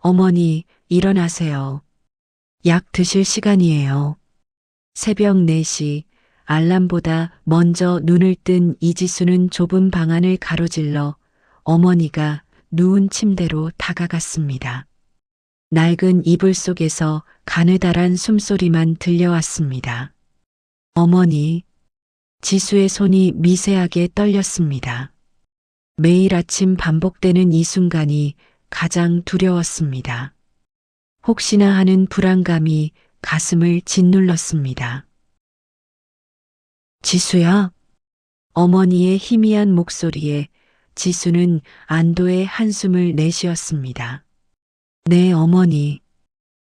어머니, 일어나세요. 약 드실 시간이에요. 새벽 4시, 알람보다 먼저 눈을 뜬 이지수는 좁은 방 안을 가로질러 어머니가 누운 침대로 다가갔습니다. 낡은 이불 속에서 가느다란 숨소리만 들려왔습니다. 어머니, 지수의 손이 미세하게 떨렸습니다. 매일 아침 반복되는 이 순간이 가장 두려웠습니다. 혹시나 하는 불안감이 가슴을 짓눌렀습니다. 지수야? 어머니의 희미한 목소리에 지수는 안도의 한숨을 내쉬었습니다. 네, 어머니.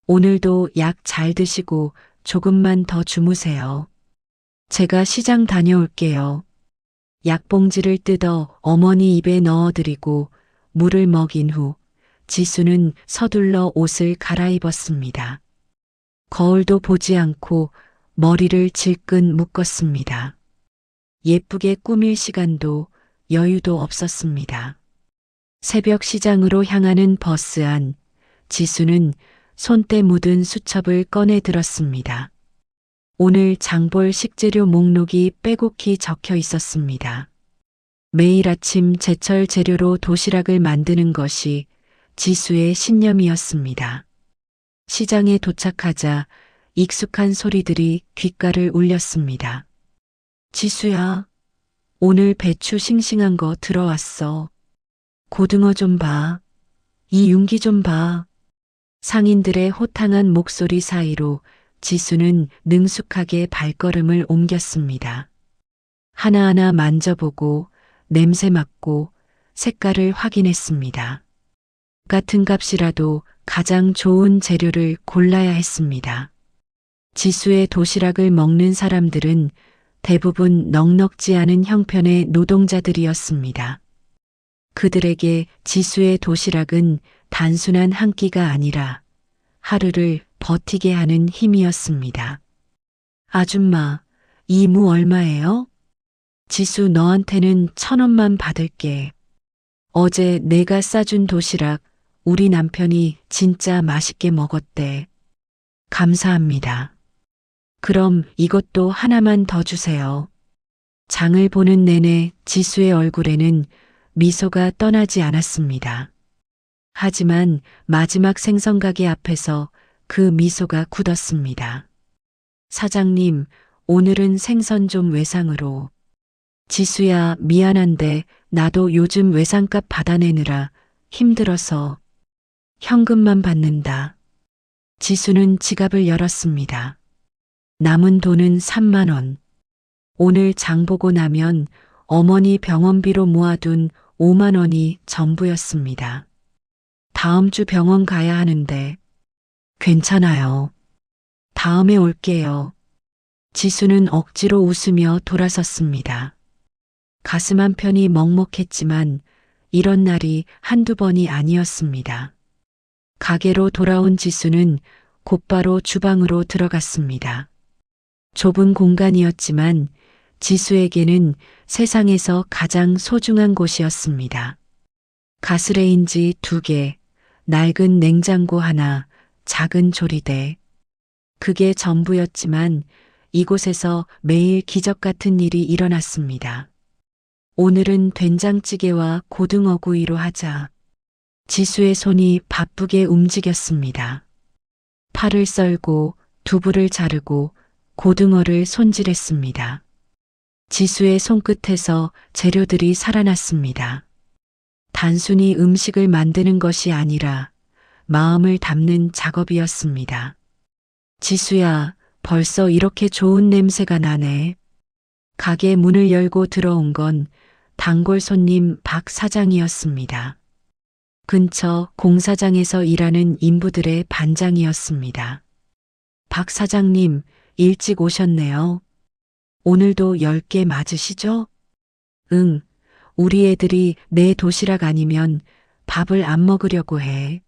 오늘도 약 잘 드시고 조금만 더 주무세요. 제가 시장 다녀올게요. 약봉지를 뜯어 어머니 입에 넣어드리고 물을 먹인 후 지수는 서둘러 옷을 갈아입었습니다. 거울도 보지 않고 머리를 질끈 묶었습니다. 예쁘게 꾸밀 시간도 여유도 없었습니다. 새벽 시장으로 향하는 버스 안, 지수는 손때 묻은 수첩을 꺼내 들었습니다. 오늘 장볼 식재료 목록이 빼곡히 적혀 있었습니다. 매일 아침 제철 재료로 도시락을 만드는 것이 지수의 신념이었습니다. 시장에 도착하자 익숙한 소리들이 귓가를 울렸습니다. 지수야, 오늘 배추 싱싱한 거 들어왔어. 고등어 좀 봐. 이 윤기 좀 봐. 상인들의 호탕한 목소리 사이로 지수는 능숙하게 발걸음을 옮겼습니다. 하나하나 만져보고 냄새 맡고 색깔을 확인했습니다. 같은 값이라도 가장 좋은 재료를 골라야 했습니다. 지수의 도시락을 먹는 사람들은 대부분 넉넉지 않은 형편의 노동자들이었습니다. 그들에게 지수의 도시락은 단순한 한 끼가 아니라 하루를 버티게 하는 힘이었습니다. 아줌마, 이 무 얼마예요? 지수 너한테는 1,000원만 받을게. 어제 내가 싸준 도시락 우리 남편이 진짜 맛있게 먹었대. 감사합니다. 그럼 이것도 하나만 더 주세요. 장을 보는 내내 지수의 얼굴에는 미소가 떠나지 않았습니다. 하지만 마지막 생선 가게 앞에서 그 미소가 굳었습니다. 사장님, 오늘은 생선 좀 외상으로. 지수야, 미안한데 나도 요즘 외상값 받아내느라 힘들어서 현금만 받는다. 지수는 지갑을 열었습니다. 남은 돈은 3만 원. 오늘 장 보고 나면 어머니 병원비로 모아둔 5만 원이 전부였습니다. 다음 주 병원 가야 하는데 괜찮아요. 다음에 올게요. 지수는 억지로 웃으며 돌아섰습니다. 가슴 한편이 먹먹했지만 이런 날이 한두 번이 아니었습니다. 가게로 돌아온 지수는 곧바로 주방으로 들어갔습니다. 좁은 공간이었지만 지수에게는 세상에서 가장 소중한 곳이었습니다. 가스레인지 2개, 낡은 냉장고 하나, 작은 조리대. 그게 전부였지만 이곳에서 매일 기적 같은 일이 일어났습니다. 오늘은 된장찌개와 고등어구이로 하자. 지수의 손이 바쁘게 움직였습니다. 파를 썰고 두부를 자르고 고등어를 손질했습니다. 지수의 손끝에서 재료들이 살아났습니다. 단순히 음식을 만드는 것이 아니라 마음을 담는 작업이었습니다. 지수야, 벌써 이렇게 좋은 냄새가 나네. 가게 문을 열고 들어온 건 단골 손님 박 사장이었습니다. 근처 공사장에서 일하는 인부들의 반장이었습니다. 박 사장님, 일찍 오셨네요. 오늘도 10개 맞으시죠? 응, 우리 애들이 내 도시락 아니면 밥을 안 먹으려고 해.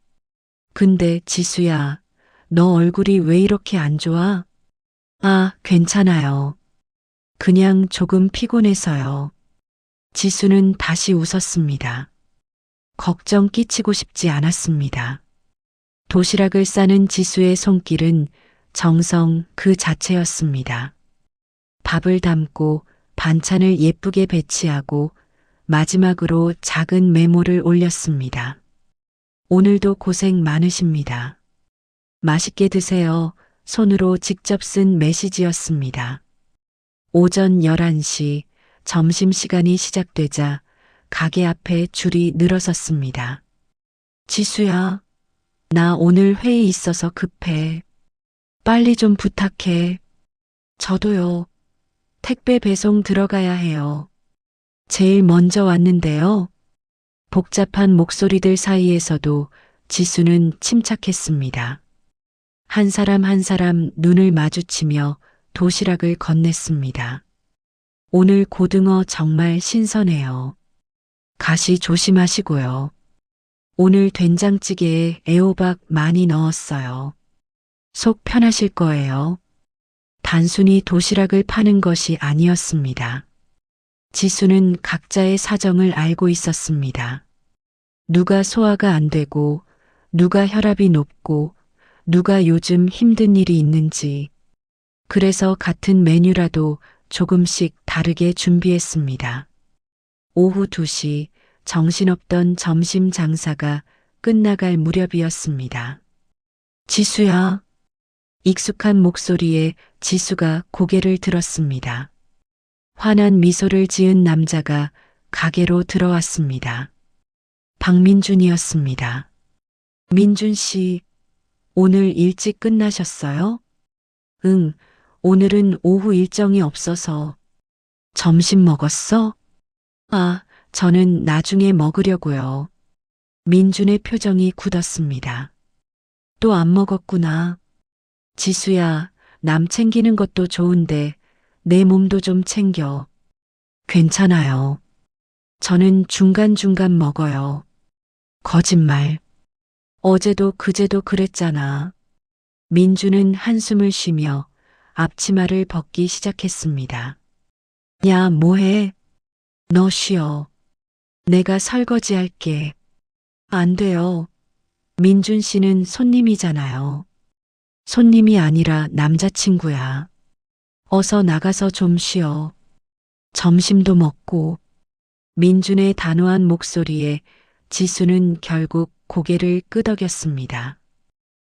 근데 지수야, 너 얼굴이 왜 이렇게 안 좋아? 아, 괜찮아요. 그냥 조금 피곤해서요. 지수는 다시 웃었습니다. 걱정 끼치고 싶지 않았습니다. 도시락을 싸는 지수의 손길은 정성 그 자체였습니다. 밥을 담고 반찬을 예쁘게 배치하고 마지막으로 작은 메모를 올렸습니다. 오늘도 고생 많으십니다. 맛있게 드세요. 손으로 직접 쓴 메시지였습니다. 오전 11시 점심시간이 시작되자 가게 앞에 줄이 늘어섰습니다. 지수야, 나 오늘 회의 있어서 급해. 빨리 좀 부탁해. 저도요. 택배 배송 들어가야 해요. 제일 먼저 왔는데요. 복잡한 목소리들 사이에서도 지수는 침착했습니다. 한 사람 한 사람 눈을 마주치며 도시락을 건넸습니다. 오늘 고등어 정말 신선해요. 가시 조심하시고요. 오늘 된장찌개에 애호박 많이 넣었어요. 속 편하실 거예요. 단순히 도시락을 파는 것이 아니었습니다. 지수는 각자의 사정을 알고 있었습니다. 누가 소화가 안 되고, 누가 혈압이 높고, 누가 요즘 힘든 일이 있는지. 그래서 같은 메뉴라도 조금씩 다르게 준비했습니다. 오후 2시 정신없던 점심 장사가 끝나갈 무렵이었습니다. 지수야. 익숙한 목소리에 지수가 고개를 들었습니다. 환한 미소를 지은 남자가 가게로 들어왔습니다. 박민준이었습니다. 민준 씨, 오늘 일찍 끝나셨어요? 응, 오늘은 오후 일정이 없어서. 점심 먹었어? 아, 저는 나중에 먹으려고요. 민준의 표정이 굳었습니다. 또 안 먹었구나. 지수야, 남 챙기는 것도 좋은데 내 몸도 좀 챙겨. 괜찮아요. 저는 중간중간 먹어요. 거짓말. 어제도 그제도 그랬잖아. 민주는 한숨을 쉬며 앞치마를 벗기 시작했습니다. 야, 뭐해? 너 쉬어. 내가 설거지 할게. 안 돼요. 민준 씨는 손님이잖아요. 손님이 아니라 남자친구야. 어서 나가서 좀 쉬어. 점심도 먹고. 민준의 단호한 목소리에 지수는 결국 고개를 끄덕였습니다.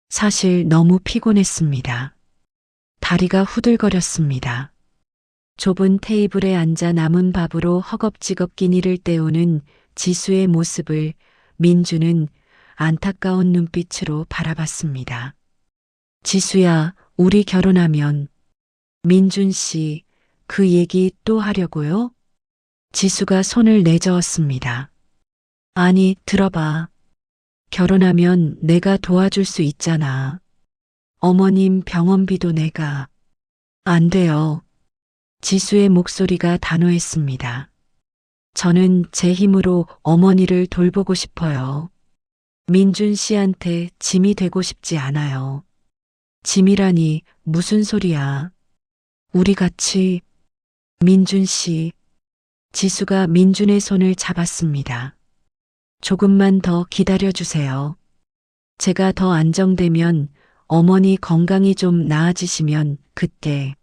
사실 너무 피곤했습니다. 다리가 후들거렸습니다. 좁은 테이블에 앉아 남은 밥으로 허겁지겁 끼니를 때우는 지수의 모습을 민주는 안타까운 눈빛으로 바라봤습니다. 지수야, 우리 결혼하면. 민준 씨, 그 얘기 또 하려고요? 지수가 손을 내저었습니다. 아니, 들어봐. 결혼하면 내가 도와줄 수 있잖아. 어머님 병원비도 내가. 안 돼요. 지수의 목소리가 단호했습니다. 저는 제 힘으로 어머니를 돌보고 싶어요. 민준 씨한테 짐이 되고 싶지 않아요. 짐이라니 무슨 소리야. 우리 같이. 민준 씨. 지수가 민준의 손을 잡았습니다. 조금만 더 기다려주세요. 제가 더 안정되면 어머니 건강이 좀 나아지시면 그때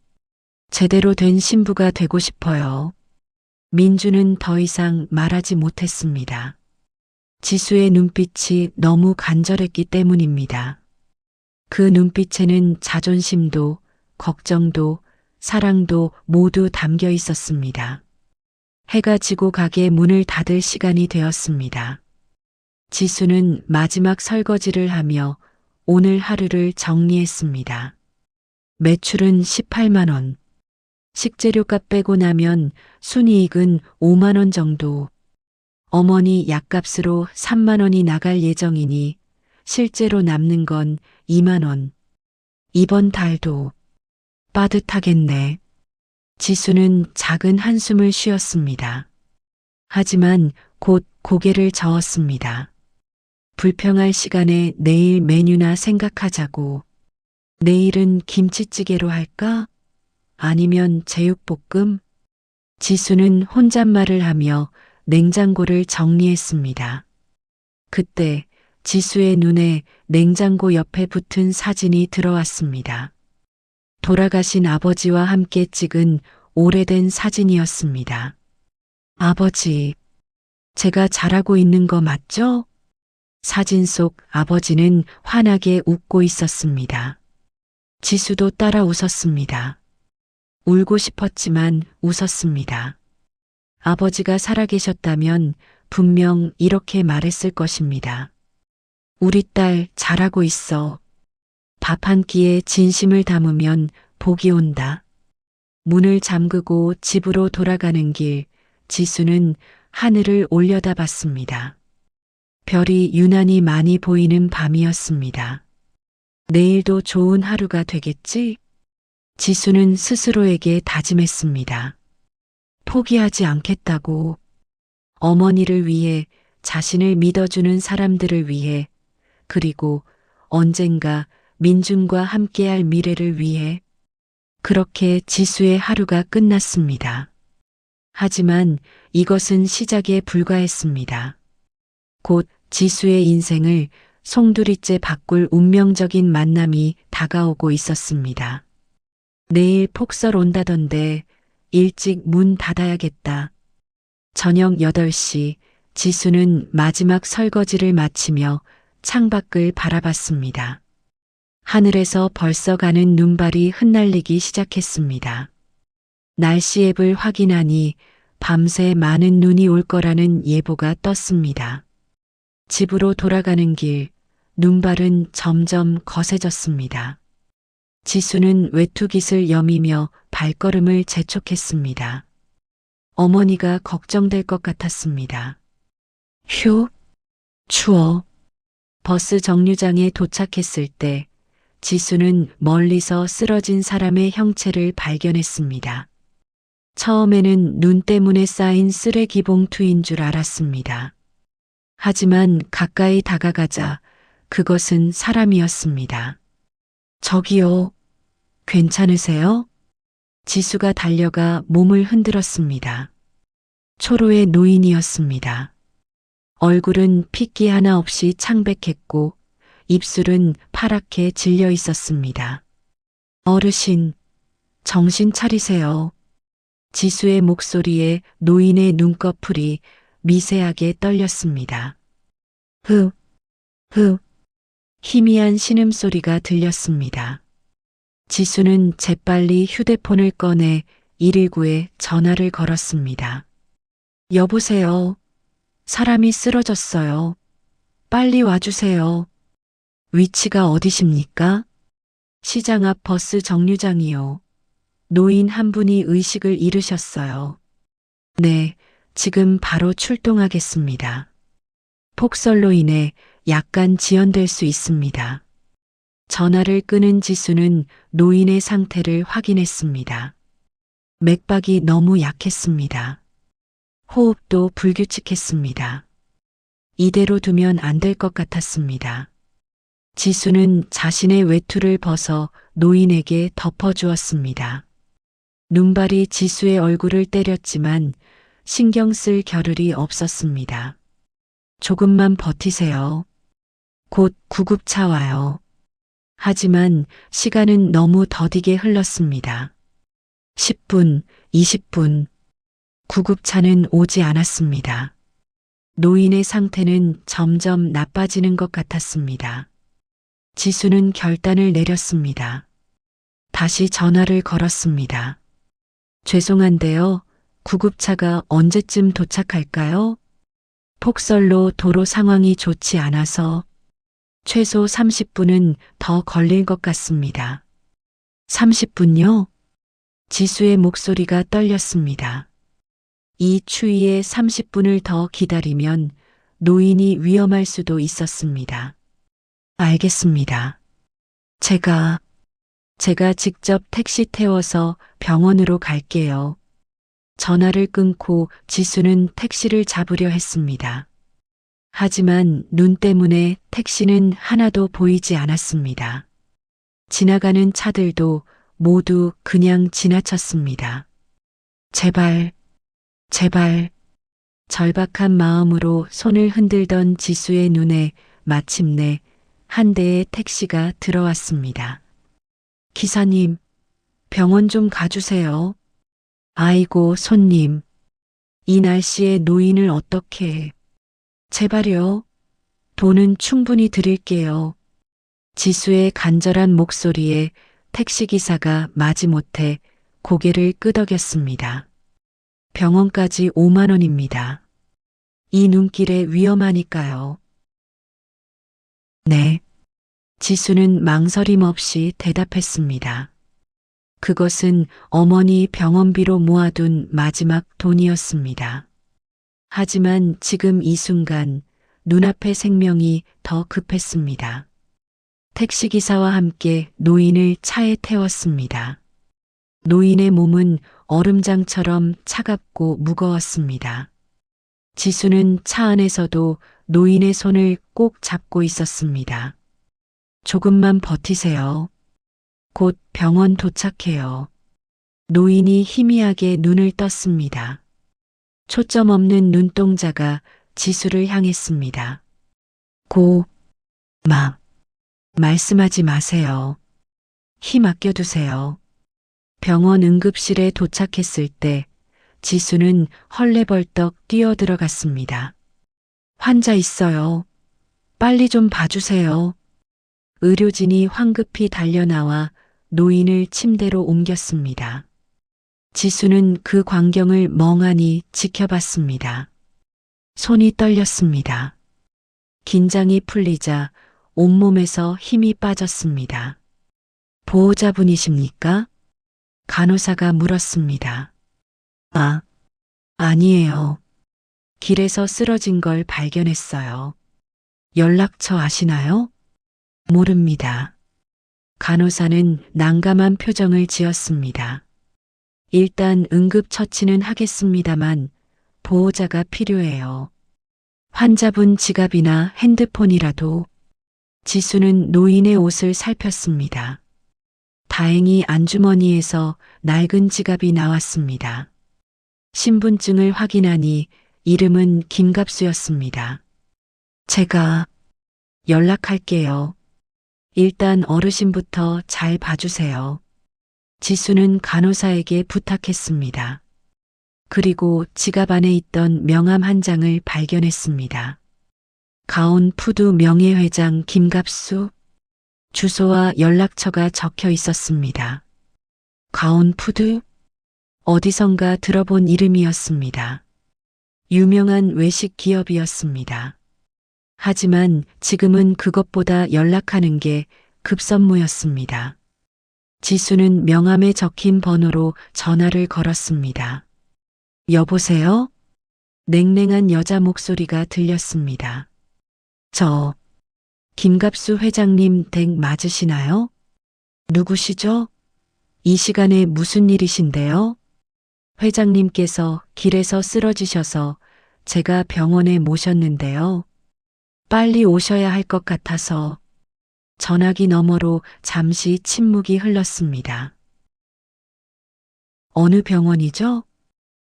제대로 된 신부가 되고 싶어요. 민주는 더 이상 말하지 못했습니다. 지수의 눈빛이 너무 간절했기 때문입니다. 그 눈빛에는 자존심도, 걱정도, 사랑도 모두 담겨 있었습니다. 해가 지고 가게 문을 닫을 시간이 되었습니다. 지수는 마지막 설거지를 하며 오늘 하루를 정리했습니다. 매출은 18만 원. 식재료값 빼고 나면 순이익은 5만 원 정도. 어머니 약값으로 3만 원이 나갈 예정이니 실제로 남는 건 2만 원. 이번 달도 빠듯하겠네. 지수는 작은 한숨을 쉬었습니다. 하지만 곧 고개를 저었습니다. 불평할 시간에 내일 메뉴나 생각하자고. 내일은 김치찌개로 할까? 아니면 제육볶음? 지수는 혼잣말을 하며 냉장고를 정리했습니다. 그때 지수의 눈에 냉장고 옆에 붙은 사진이 들어왔습니다. 돌아가신 아버지와 함께 찍은 오래된 사진이었습니다. 아버지, 제가 잘하고 있는 거 맞죠? 사진 속 아버지는 환하게 웃고 있었습니다. 지수도 따라 웃었습니다. 울고 싶었지만 웃었습니다. 아버지가 살아계셨다면 분명 이렇게 말했을 것입니다. 우리 딸 잘하고 있어. 밥 한 끼에 진심을 담으면 복이 온다. 문을 잠그고 집으로 돌아가는 길, 지수는 하늘을 올려다봤습니다. 별이 유난히 많이 보이는 밤이었습니다. 내일도 좋은 하루가 되겠지? 지수는 스스로에게 다짐했습니다. 포기하지 않겠다고. 어머니를 위해, 자신을 믿어주는 사람들을 위해, 그리고 언젠가 민준과 함께할 미래를 위해. 그렇게 지수의 하루가 끝났습니다. 하지만 이것은 시작에 불과했습니다. 곧 지수의 인생을 송두리째 바꿀 운명적인 만남이 다가오고 있었습니다. 내일 폭설 온다던데 일찍 문 닫아야겠다. 저녁 8시 지수는 마지막 설거지를 마치며 창밖을 바라봤습니다. 하늘에서 벌써 가는 눈발이 흩날리기 시작했습니다. 날씨 앱을 확인하니 밤새 많은 눈이 올 거라는 예보가 떴습니다. 집으로 돌아가는 길, 눈발은 점점 거세졌습니다. 지수는 외투깃을 여미며 발걸음을 재촉했습니다. 어머니가 걱정될 것 같았습니다. 휴, 추워. 버스 정류장에 도착했을 때 지수는 멀리서 쓰러진 사람의 형체를 발견했습니다. 처음에는 눈 때문에 쌓인 쓰레기 봉투인 줄 알았습니다. 하지만 가까이 다가가자 그것은 사람이었습니다. 저기요, 괜찮으세요? 지수가 달려가 몸을 흔들었습니다. 초로의 노인이었습니다. 얼굴은 핏기 하나 없이 창백했고 입술은 파랗게 질려 있었습니다. 어르신, 정신 차리세요. 지수의 목소리에 노인의 눈꺼풀이 미세하게 떨렸습니다. 흐, 흐, 희미한 신음소리가 들렸습니다. 지수는 재빨리 휴대폰을 꺼내 119에 전화를 걸었습니다. 여보세요. 사람이 쓰러졌어요. 빨리 와주세요. 위치가 어디십니까? 시장 앞 버스 정류장이요. 노인 한 분이 의식을 잃으셨어요. 네, 지금 바로 출동하겠습니다. 폭설로 인해 약간 지연될 수 있습니다. 전화를 끊은 지수는 노인의 상태를 확인했습니다. 맥박이 너무 약했습니다. 호흡도 불규칙했습니다. 이대로 두면 안 될 것 같았습니다. 지수는 자신의 외투를 벗어 노인에게 덮어주었습니다. 눈발이 지수의 얼굴을 때렸지만 신경 쓸 겨를이 없었습니다. 조금만 버티세요. 곧 구급차 와요. 하지만 시간은 너무 더디게 흘렀습니다. 10분, 20분. 구급차는 오지 않았습니다. 노인의 상태는 점점 나빠지는 것 같았습니다. 지수는 결단을 내렸습니다. 다시 전화를 걸었습니다. 죄송한데요. 구급차가 언제쯤 도착할까요? 폭설로 도로 상황이 좋지 않아서 최소 30분은 더 걸릴 것 같습니다. 30분요? 지수의 목소리가 떨렸습니다. 이 추위에 30분을 더 기다리면 노인이 위험할 수도 있었습니다. 알겠습니다. 제가 직접 택시 태워서 병원으로 갈게요. 전화를 끊고 지수는 택시를 잡으려 했습니다. 하지만 눈 때문에 택시는 하나도 보이지 않았습니다. 지나가는 차들도 모두 그냥 지나쳤습니다. 제발, 제발. 절박한 마음으로 손을 흔들던 지수의 눈에 마침내 한 대의 택시가 들어왔습니다. 기사님, 병원 좀 가주세요. 아이고, 손님. 이 날씨에 노인을 어떻게. 제발요. 돈은 충분히 드릴게요. 지수의 간절한 목소리에 택시기사가 마지못해 고개를 끄덕였습니다. 병원까지 5만 원입니다. 이 눈길에 위험하니까요. 네. 지수는 망설임 없이 대답했습니다. 그것은 어머니 병원비로 모아둔 마지막 돈이었습니다. 하지만 지금 이 순간 눈앞의 생명이 더 급했습니다. 택시기사와 함께 노인을 차에 태웠습니다. 노인의 몸은 얼음장처럼 차갑고 무거웠습니다. 지수는 차 안에서도 노인의 손을 꼭 잡고 있었습니다. 조금만 버티세요. 곧 병원 도착해요. 노인이 희미하게 눈을 떴습니다. 초점 없는 눈동자가 지수를 향했습니다. 말씀하지 마세요. 힘 아껴두세요. 병원 응급실에 도착했을 때 지수는 헐레벌떡 뛰어들어갔습니다. 환자 있어요. 빨리 좀 봐주세요. 의료진이 황급히 달려나와 노인을 침대로 옮겼습니다. 지수는 그 광경을 멍하니 지켜봤습니다. 손이 떨렸습니다. 긴장이 풀리자 온몸에서 힘이 빠졌습니다. 보호자분이십니까? 간호사가 물었습니다. 아니에요. 길에서 쓰러진 걸 발견했어요. 연락처 아시나요? 모릅니다. 간호사는 난감한 표정을 지었습니다. 일단 응급처치는 하겠습니다만 보호자가 필요해요. 환자분 지갑이나 핸드폰이라도. 지수는 노인의 옷을 살폈습니다. 다행히 안주머니에서 낡은 지갑이 나왔습니다. 신분증을 확인하니 이름은 김갑수였습니다. 제가 연락할게요. 일단 어르신부터 잘 봐주세요. 지수는 간호사에게 부탁했습니다. 그리고 지갑 안에 있던 명함 한 장을 발견했습니다. 가온 푸드 명예회장 김갑수, 주소와 연락처가 적혀 있었습니다. 가온 푸드? 어디선가 들어본 이름이었습니다. 유명한 외식 기업이었습니다. 하지만 지금은 그것보다 연락하는 게 급선무였습니다. 지수는 명함에 적힌 번호로 전화를 걸었습니다. 여보세요? 냉랭한 여자 목소리가 들렸습니다. 김갑수 회장님 댁 맞으시나요? 누구시죠? 이 시간에 무슨 일이신데요? 회장님께서 길에서 쓰러지셔서 제가 병원에 모셨는데요. 빨리 오셔야 할 것 같아서. 전화기 너머로 잠시 침묵이 흘렀습니다. 어느 병원이죠?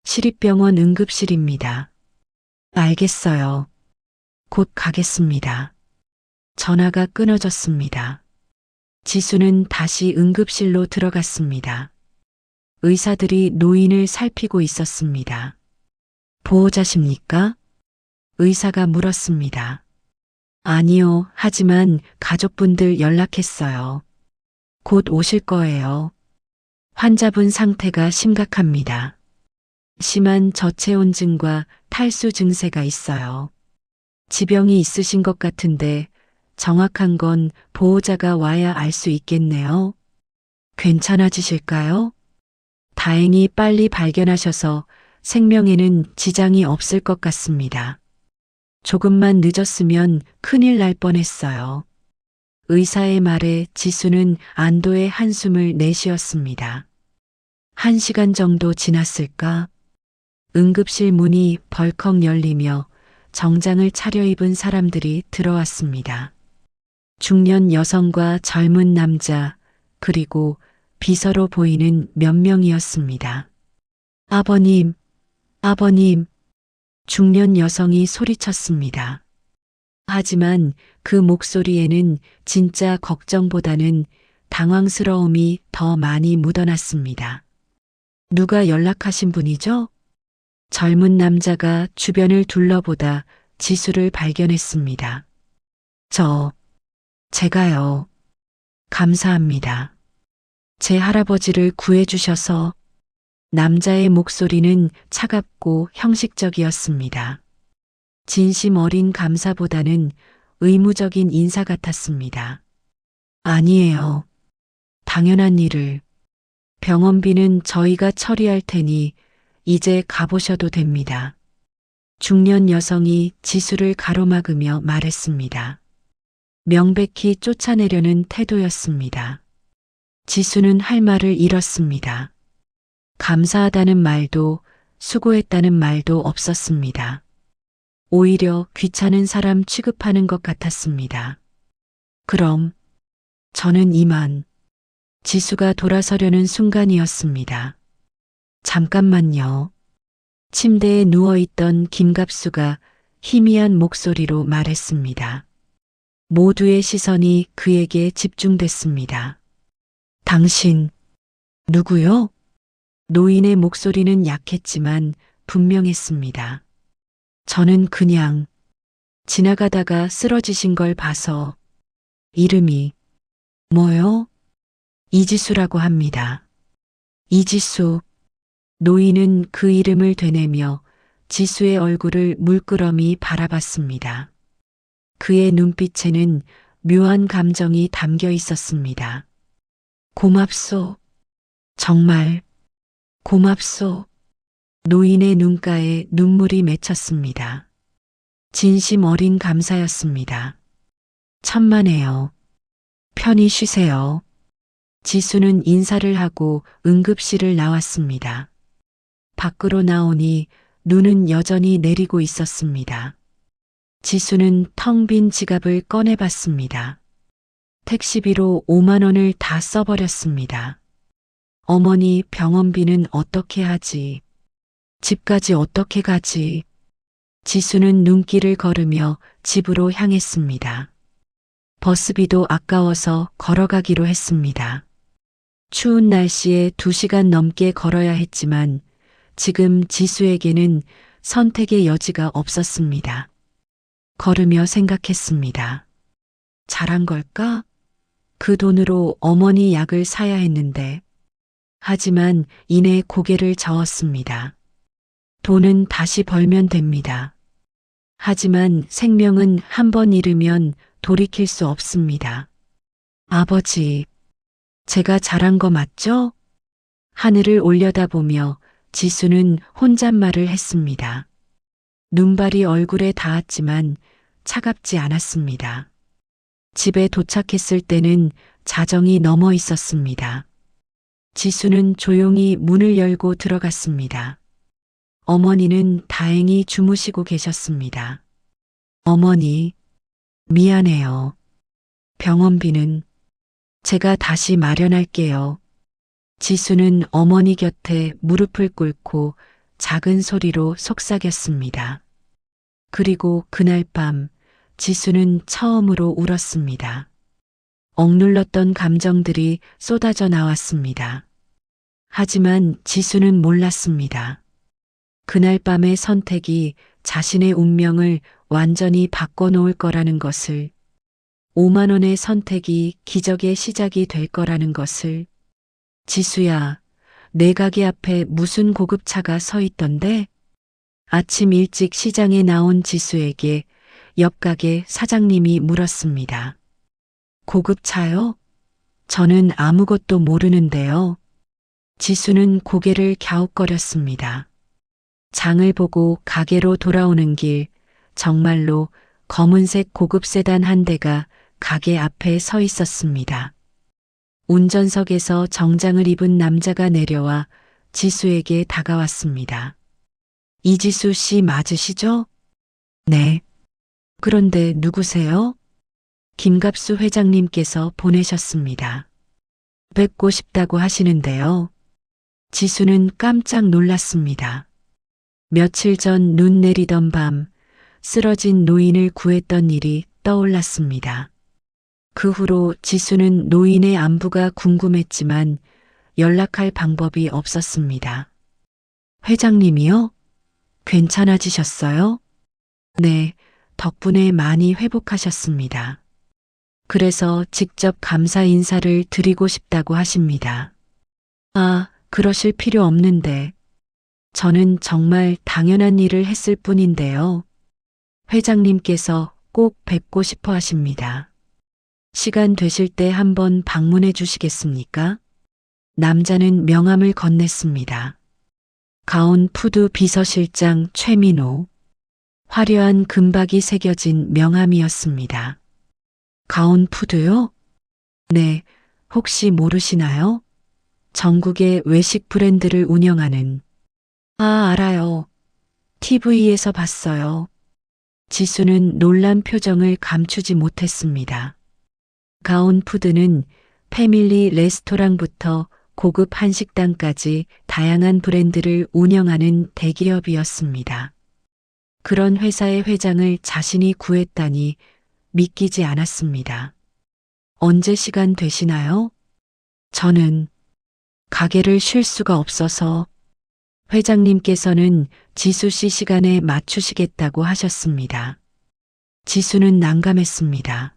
시립병원 응급실입니다. 알겠어요. 곧 가겠습니다. 전화가 끊어졌습니다. 지수는 다시 응급실로 들어갔습니다. 의사들이 노인을 살피고 있었습니다. 보호자십니까? 의사가 물었습니다. 아니요, 하지만 가족분들 연락했어요. 곧 오실 거예요. 환자분 상태가 심각합니다. 심한 저체온증과 탈수 증세가 있어요. 지병이 있으신 것 같은데 정확한 건 보호자가 와야 알 수 있겠네요. 괜찮아지실까요? 다행히 빨리 발견하셔서 생명에는 지장이 없을 것 같습니다. 조금만 늦었으면 큰일 날 뻔했어요. 의사의 말에 지수는 안도의 한숨을 내쉬었습니다. 1시간 정도 지났을까? 응급실 문이 벌컥 열리며 정장을 차려입은 사람들이 들어왔습니다. 중년 여성과 젊은 남자, 그리고 비서로 보이는 몇 명이었습니다. 아버님, 아버님, 중년 여성이 소리쳤습니다. 하지만 그 목소리에는 진짜 걱정보다는 당황스러움이 더 많이 묻어났습니다. 누가 연락하신 분이죠? 젊은 남자가 주변을 둘러보다 지수를 발견했습니다. 제가요. 감사합니다. 제 할아버지를 구해주셔서. 남자의 목소리는 차갑고 형식적이었습니다. 진심 어린 감사보다는 의무적인 인사 같았습니다. 아니에요. 당연한 일을. 병원비는 저희가 처리할 테니 이제 가보셔도 됩니다. 중년 여성이 지수를 가로막으며 말했습니다. 명백히 쫓아내려는 태도였습니다. 지수는 할 말을 잃었습니다. 감사하다는 말도 수고했다는 말도 없었습니다. 오히려 귀찮은 사람 취급하는 것 같았습니다. 그럼 저는 이만. 지수가 돌아서려는 순간이었습니다. 잠깐만요. 침대에 누워있던 김갑수가 희미한 목소리로 말했습니다. 모두의 시선이 그에게 집중됐습니다. 당신, 누구요? 노인의 목소리는 약했지만 분명했습니다. 저는 그냥 지나가다가 쓰러지신 걸 봐서. 이름이 뭐요? 이지수라고 합니다. 이지수. 노인은 그 이름을 되뇌며 지수의 얼굴을 물끄러미 바라봤습니다. 그의 눈빛에는 묘한 감정이 담겨 있었습니다. 고맙소. 정말 고맙소. 노인의 눈가에 눈물이 맺혔습니다. 진심 어린 감사였습니다. 천만에요. 편히 쉬세요. 지수는 인사를 하고 응급실을 나왔습니다. 밖으로 나오니 눈은 여전히 내리고 있었습니다. 지수는 텅 빈 지갑을 꺼내봤습니다. 택시비로 5만 원을 다 써버렸습니다. 어머니 병원비는 어떻게 하지? 집까지 어떻게 가지? 지수는 눈길을 걸으며 집으로 향했습니다. 버스비도 아까워서 걸어가기로 했습니다. 추운 날씨에 2시간 넘게 걸어야 했지만 지금 지수에게는 선택의 여지가 없었습니다. 걸으며 생각했습니다. 잘한 걸까? 그 돈으로 어머니 약을 사야 했는데. 하지만 이내 고개를 저었습니다. 돈은 다시 벌면 됩니다. 하지만 생명은 한 번 잃으면 돌이킬 수 없습니다. 아버지, 제가 잘한 거 맞죠? 하늘을 올려다보며 지수는 혼잣말을 했습니다. 눈발이 얼굴에 닿았지만 차갑지 않았습니다. 집에 도착했을 때는 자정이 넘어 있었습니다. 지수는 조용히 문을 열고 들어갔습니다. 어머니는 다행히 주무시고 계셨습니다. 어머니, 미안해요. 병원비는 제가 다시 마련할게요. 지수는 어머니 곁에 무릎을 꿇고 작은 소리로 속삭였습니다. 그리고 그날 밤 지수는 처음으로 울었습니다. 억눌렀던 감정들이 쏟아져 나왔습니다. 하지만 지수는 몰랐습니다. 그날 밤의 선택이 자신의 운명을 완전히 바꿔놓을 거라는 것을, 5만 원의 선택이 기적의 시작이 될 거라는 것을. 지수야, 내 가게 앞에 무슨 고급차가 서 있던데? 아침 일찍 시장에 나온 지수에게 옆 가게 사장님이 물었습니다. 고급차요? 저는 아무것도 모르는데요. 지수는 고개를 갸웃거렸습니다. 장을 보고 가게로 돌아오는 길, 정말로 검은색 고급 세단 한 대가 가게 앞에 서 있었습니다. 운전석에서 정장을 입은 남자가 내려와 지수에게 다가왔습니다. 이지수 씨 맞으시죠? 네. 그런데 누구세요? 김갑수 회장님께서 보내셨습니다. 뵙고 싶다고 하시는데요. 지수는 깜짝 놀랐습니다. 며칠 전 눈 내리던 밤 쓰러진 노인을 구했던 일이 떠올랐습니다. 그 후로 지수는 노인의 안부가 궁금했지만 연락할 방법이 없었습니다. 회장님이요? 괜찮아지셨어요? 네, 덕분에 많이 회복하셨습니다. 그래서 직접 감사 인사를 드리고 싶다고 하십니다. 아, 그러실 필요 없는데. 저는 정말 당연한 일을 했을 뿐인데요. 회장님께서 꼭 뵙고 싶어 하십니다. 시간 되실 때 한번 방문해 주시겠습니까? 남자는 명함을 건넸습니다. 가온 푸드 비서실장 최민호. 화려한 금박이 새겨진 명함이었습니다. 가온 푸드요? 네, 혹시 모르시나요? 전국의 외식 브랜드를 운영하는. 아, 알아요. TV에서 봤어요. 지수는 놀란 표정을 감추지 못했습니다. 가온 푸드는 패밀리 레스토랑부터 고급 한식당까지 다양한 브랜드를 운영하는 대기업이었습니다. 그런 회사의 회장을 자신이 구했다니 믿기지 않았습니다. 언제 시간 되시나요? 저는 가게를 쉴 수가 없어서. 회장님께서는 지수 씨 시간에 맞추시겠다고 하셨습니다. 지수는 난감했습니다.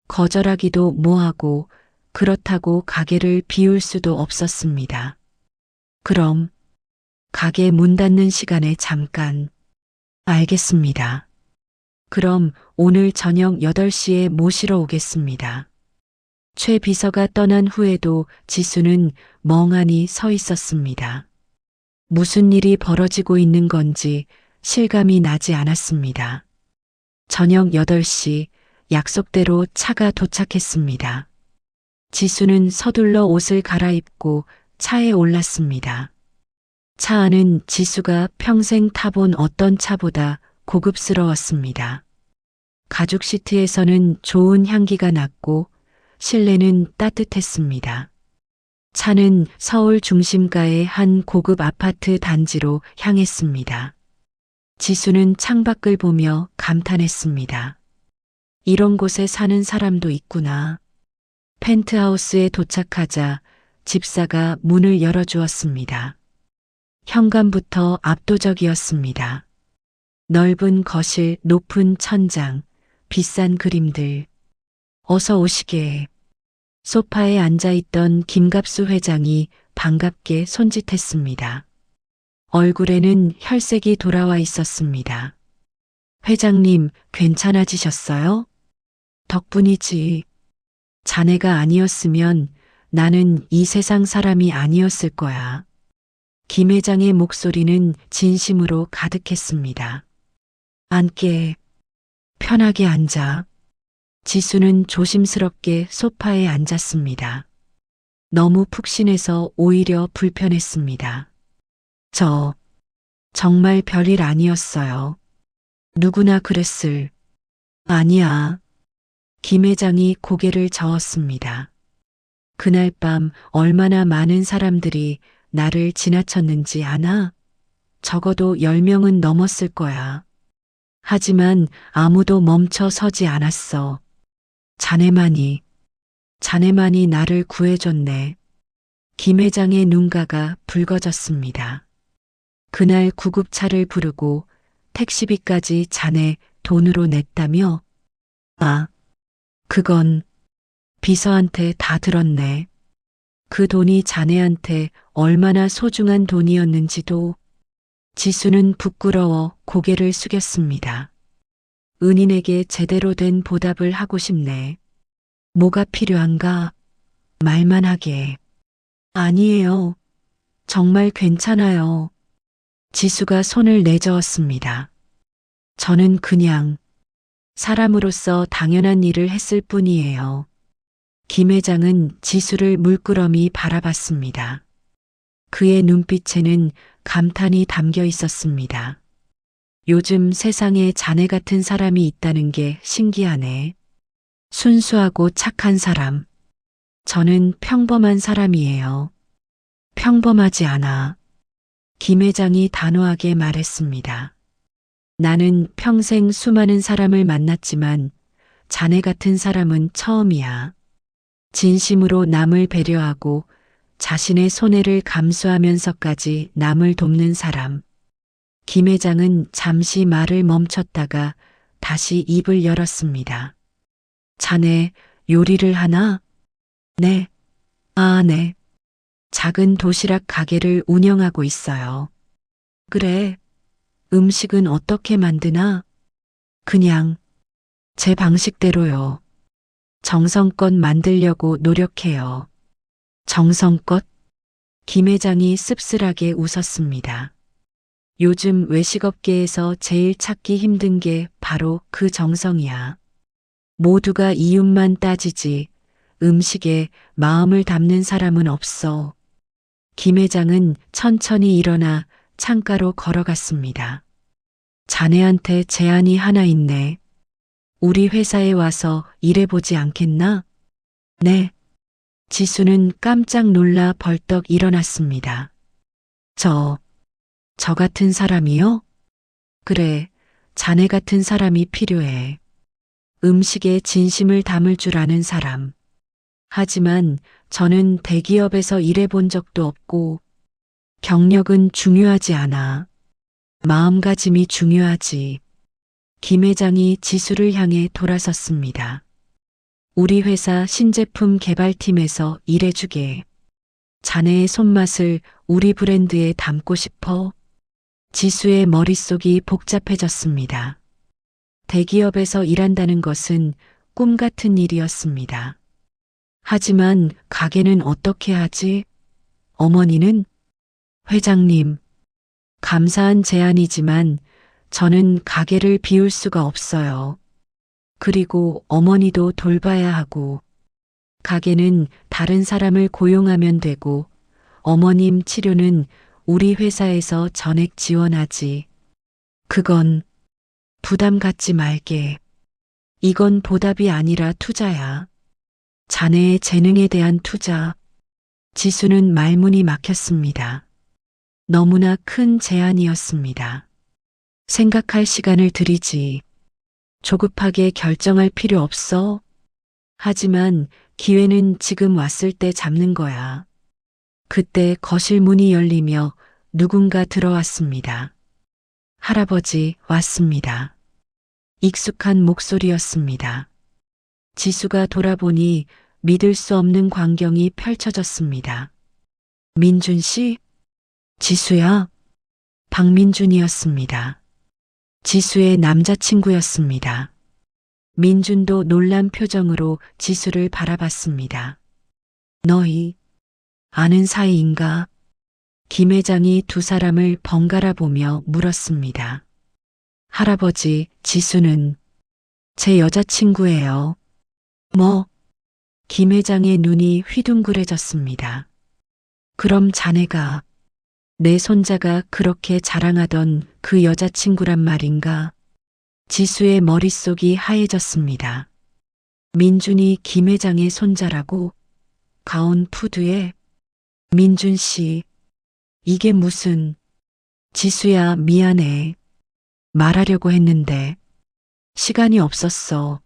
거절하기도 뭐하고 그렇다고 가게를 비울 수도 없었습니다. 그럼 가게 문 닫는 시간에 잠깐. 알겠습니다. 그럼 오늘 저녁 8시에 모시러 오겠습니다. 최 비서가 떠난 후에도 지수는 멍하니 서 있었습니다. 무슨 일이 벌어지고 있는 건지 실감이 나지 않았습니다. 저녁 8시 약속대로 차가 도착했습니다. 지수는 서둘러 옷을 갈아입고 차에 올랐습니다. 차 안은 지수가 평생 타본 어떤 차보다 고급스러웠습니다. 가죽 시트에서는 좋은 향기가 났고 실내는 따뜻했습니다. 차는 서울 중심가의 한 고급 아파트 단지로 향했습니다. 지수는 창밖을 보며 감탄했습니다. 이런 곳에 사는 사람도 있구나. 펜트하우스에 도착하자 집사가 문을 열어주었습니다. 현관부터 압도적이었습니다. 넓은 거실, 높은 천장, 비싼 그림들. 어서 오시게. 소파에 앉아있던 김갑수 회장이 반갑게 손짓했습니다. 얼굴에는 혈색이 돌아와 있었습니다. 회장님, 괜찮아지셨어요? 덕분이지. 자네가 아니었으면 나는 이 세상 사람이 아니었을 거야. 김 회장의 목소리는 진심으로 가득했습니다. 앉게. 편하게 앉아. 지수는 조심스럽게 소파에 앉았습니다. 너무 푹신해서 오히려 불편했습니다. 저 정말 별일 아니었어요. 누구나 그랬을. 아니야. 김 회장이 고개를 저었습니다. 그날 밤 얼마나 많은 사람들이 나를 지나쳤는지 아나? 적어도 10명은 넘었을 거야. 하지만 아무도 멈춰 서지 않았어. 자네만이 나를 구해줬네. 김 회장의 눈가가 붉어졌습니다. 그날 구급차를 부르고 택시비까지 자네 돈으로 냈다며? 아, 그건 비서한테 다 들었네. 그 돈이 자네한테 얼마나 소중한 돈이었는지도. 지수는 부끄러워 고개를 숙였습니다. 은인에게 제대로 된 보답을 하고 싶네. 뭐가 필요한가? 말만 하게. 아니에요. 정말 괜찮아요. 지수가 손을 내저었습니다. 저는 그냥 사람으로서 당연한 일을 했을 뿐이에요. 김 회장은 지수를 물끄러미 바라봤습니다. 그의 눈빛에는 감탄이 담겨 있었습니다. 요즘 세상에 자네 같은 사람이 있다는 게 신기하네. 순수하고 착한 사람. 저는 평범한 사람이에요. 평범하지 않아. 김 회장이 단호하게 말했습니다. 나는 평생 수많은 사람을 만났지만 자네 같은 사람은 처음이야. 진심으로 남을 배려하고 자신의 손해를 감수하면서까지 남을 돕는 사람. 김 회장은 잠시 말을 멈췄다가 다시 입을 열었습니다. 자네 요리를 하나? 네. 아, 네. 작은 도시락 가게를 운영하고 있어요. 그래. 음식은 어떻게 만드나? 그냥 제 방식대로요. 정성껏 만들려고 노력해요. 정성껏? 김 회장이 씁쓸하게 웃었습니다. 요즘 외식업계에서 제일 찾기 힘든 게 바로 그 정성이야. 모두가 이윤만 따지지 음식에 마음을 담는 사람은 없어. 김 회장은 천천히 일어나 창가로 걸어갔습니다. 자네한테 제안이 하나 있네. 우리 회사에 와서 일해보지 않겠나? 네. 지수는 깜짝 놀라 벌떡 일어났습니다. 저 같은 사람이요? 그래, 자네 같은 사람이 필요해. 음식에 진심을 담을 줄 아는 사람. 하지만 저는 대기업에서 일해본 적도 없고, 경력은 중요하지 않아. 마음가짐이 중요하지. 김 회장이 지수를 향해 돌아섰습니다. 우리 회사 신제품 개발팀에서 일해주게. 자네의 손맛을 우리 브랜드에 담고 싶어. 지수의 머릿속이 복잡해졌습니다. 대기업에서 일한다는 것은 꿈 같은 일이었습니다. 하지만 가게는 어떻게 하지? 어머니는? 회장님, 감사한 제안이지만 저는 가게를 비울 수가 없어요. 그리고 어머니도 돌봐야 하고, 가게는 다른 사람을 고용하면 되고, 어머님 치료는 우리 회사에서 전액 지원하지. 그건 부담 갖지 말게. 이건 보답이 아니라 투자야. 자네의 재능에 대한 투자. 지수는 말문이 막혔습니다. 너무나 큰 제안이었습니다. 생각할 시간을 드리지. 조급하게 결정할 필요 없어. 하지만 기회는 지금 왔을 때 잡는 거야. 그때 거실 문이 열리며 누군가 들어왔습니다. 할아버지 왔습니다. 익숙한 목소리였습니다. 지수가 돌아보니 믿을 수 없는 광경이 펼쳐졌습니다. 민준 씨? 지수야? 박민준이었습니다. 지수의 남자친구였습니다. 민준도 놀란 표정으로 지수를 바라봤습니다. 너희 아는 사이인가? 김 회장이 두 사람을 번갈아 보며 물었습니다. 할아버지, 지수는 제 여자친구예요. 뭐? 김 회장의 눈이 휘둥그레졌습니다. 그럼 자네가 내 손자가 그렇게 자랑하던 그 여자친구란 말인가? 지수의 머릿속이 하얘졌습니다. 민준이 김 회장의 손자라고? 가온 푸드에? 민준 씨, 이게 무슨... 지수야, 미안해. 말하려고 했는데 시간이 없었어.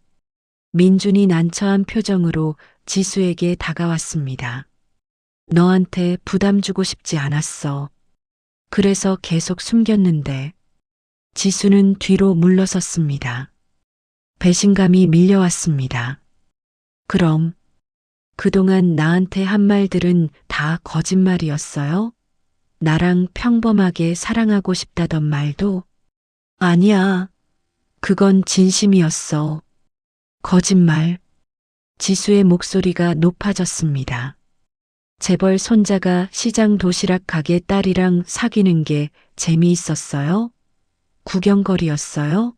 민준이 난처한 표정으로 지수에게 다가왔습니다. 너한테 부담 주고 싶지 않았어. 그래서 계속 숨겼는데. 지수는 뒤로 물러섰습니다. 배신감이 밀려왔습니다. 그럼 그동안 나한테 한 말들은 다 거짓말이었어요? 나랑 평범하게 사랑하고 싶다던 말도? 아니야. 그건 진심이었어. 거짓말. 지수의 목소리가 높아졌습니다. 재벌 손자가 시장 도시락 가게 딸이랑 사귀는 게 재미있었어요? 구경거리였어요?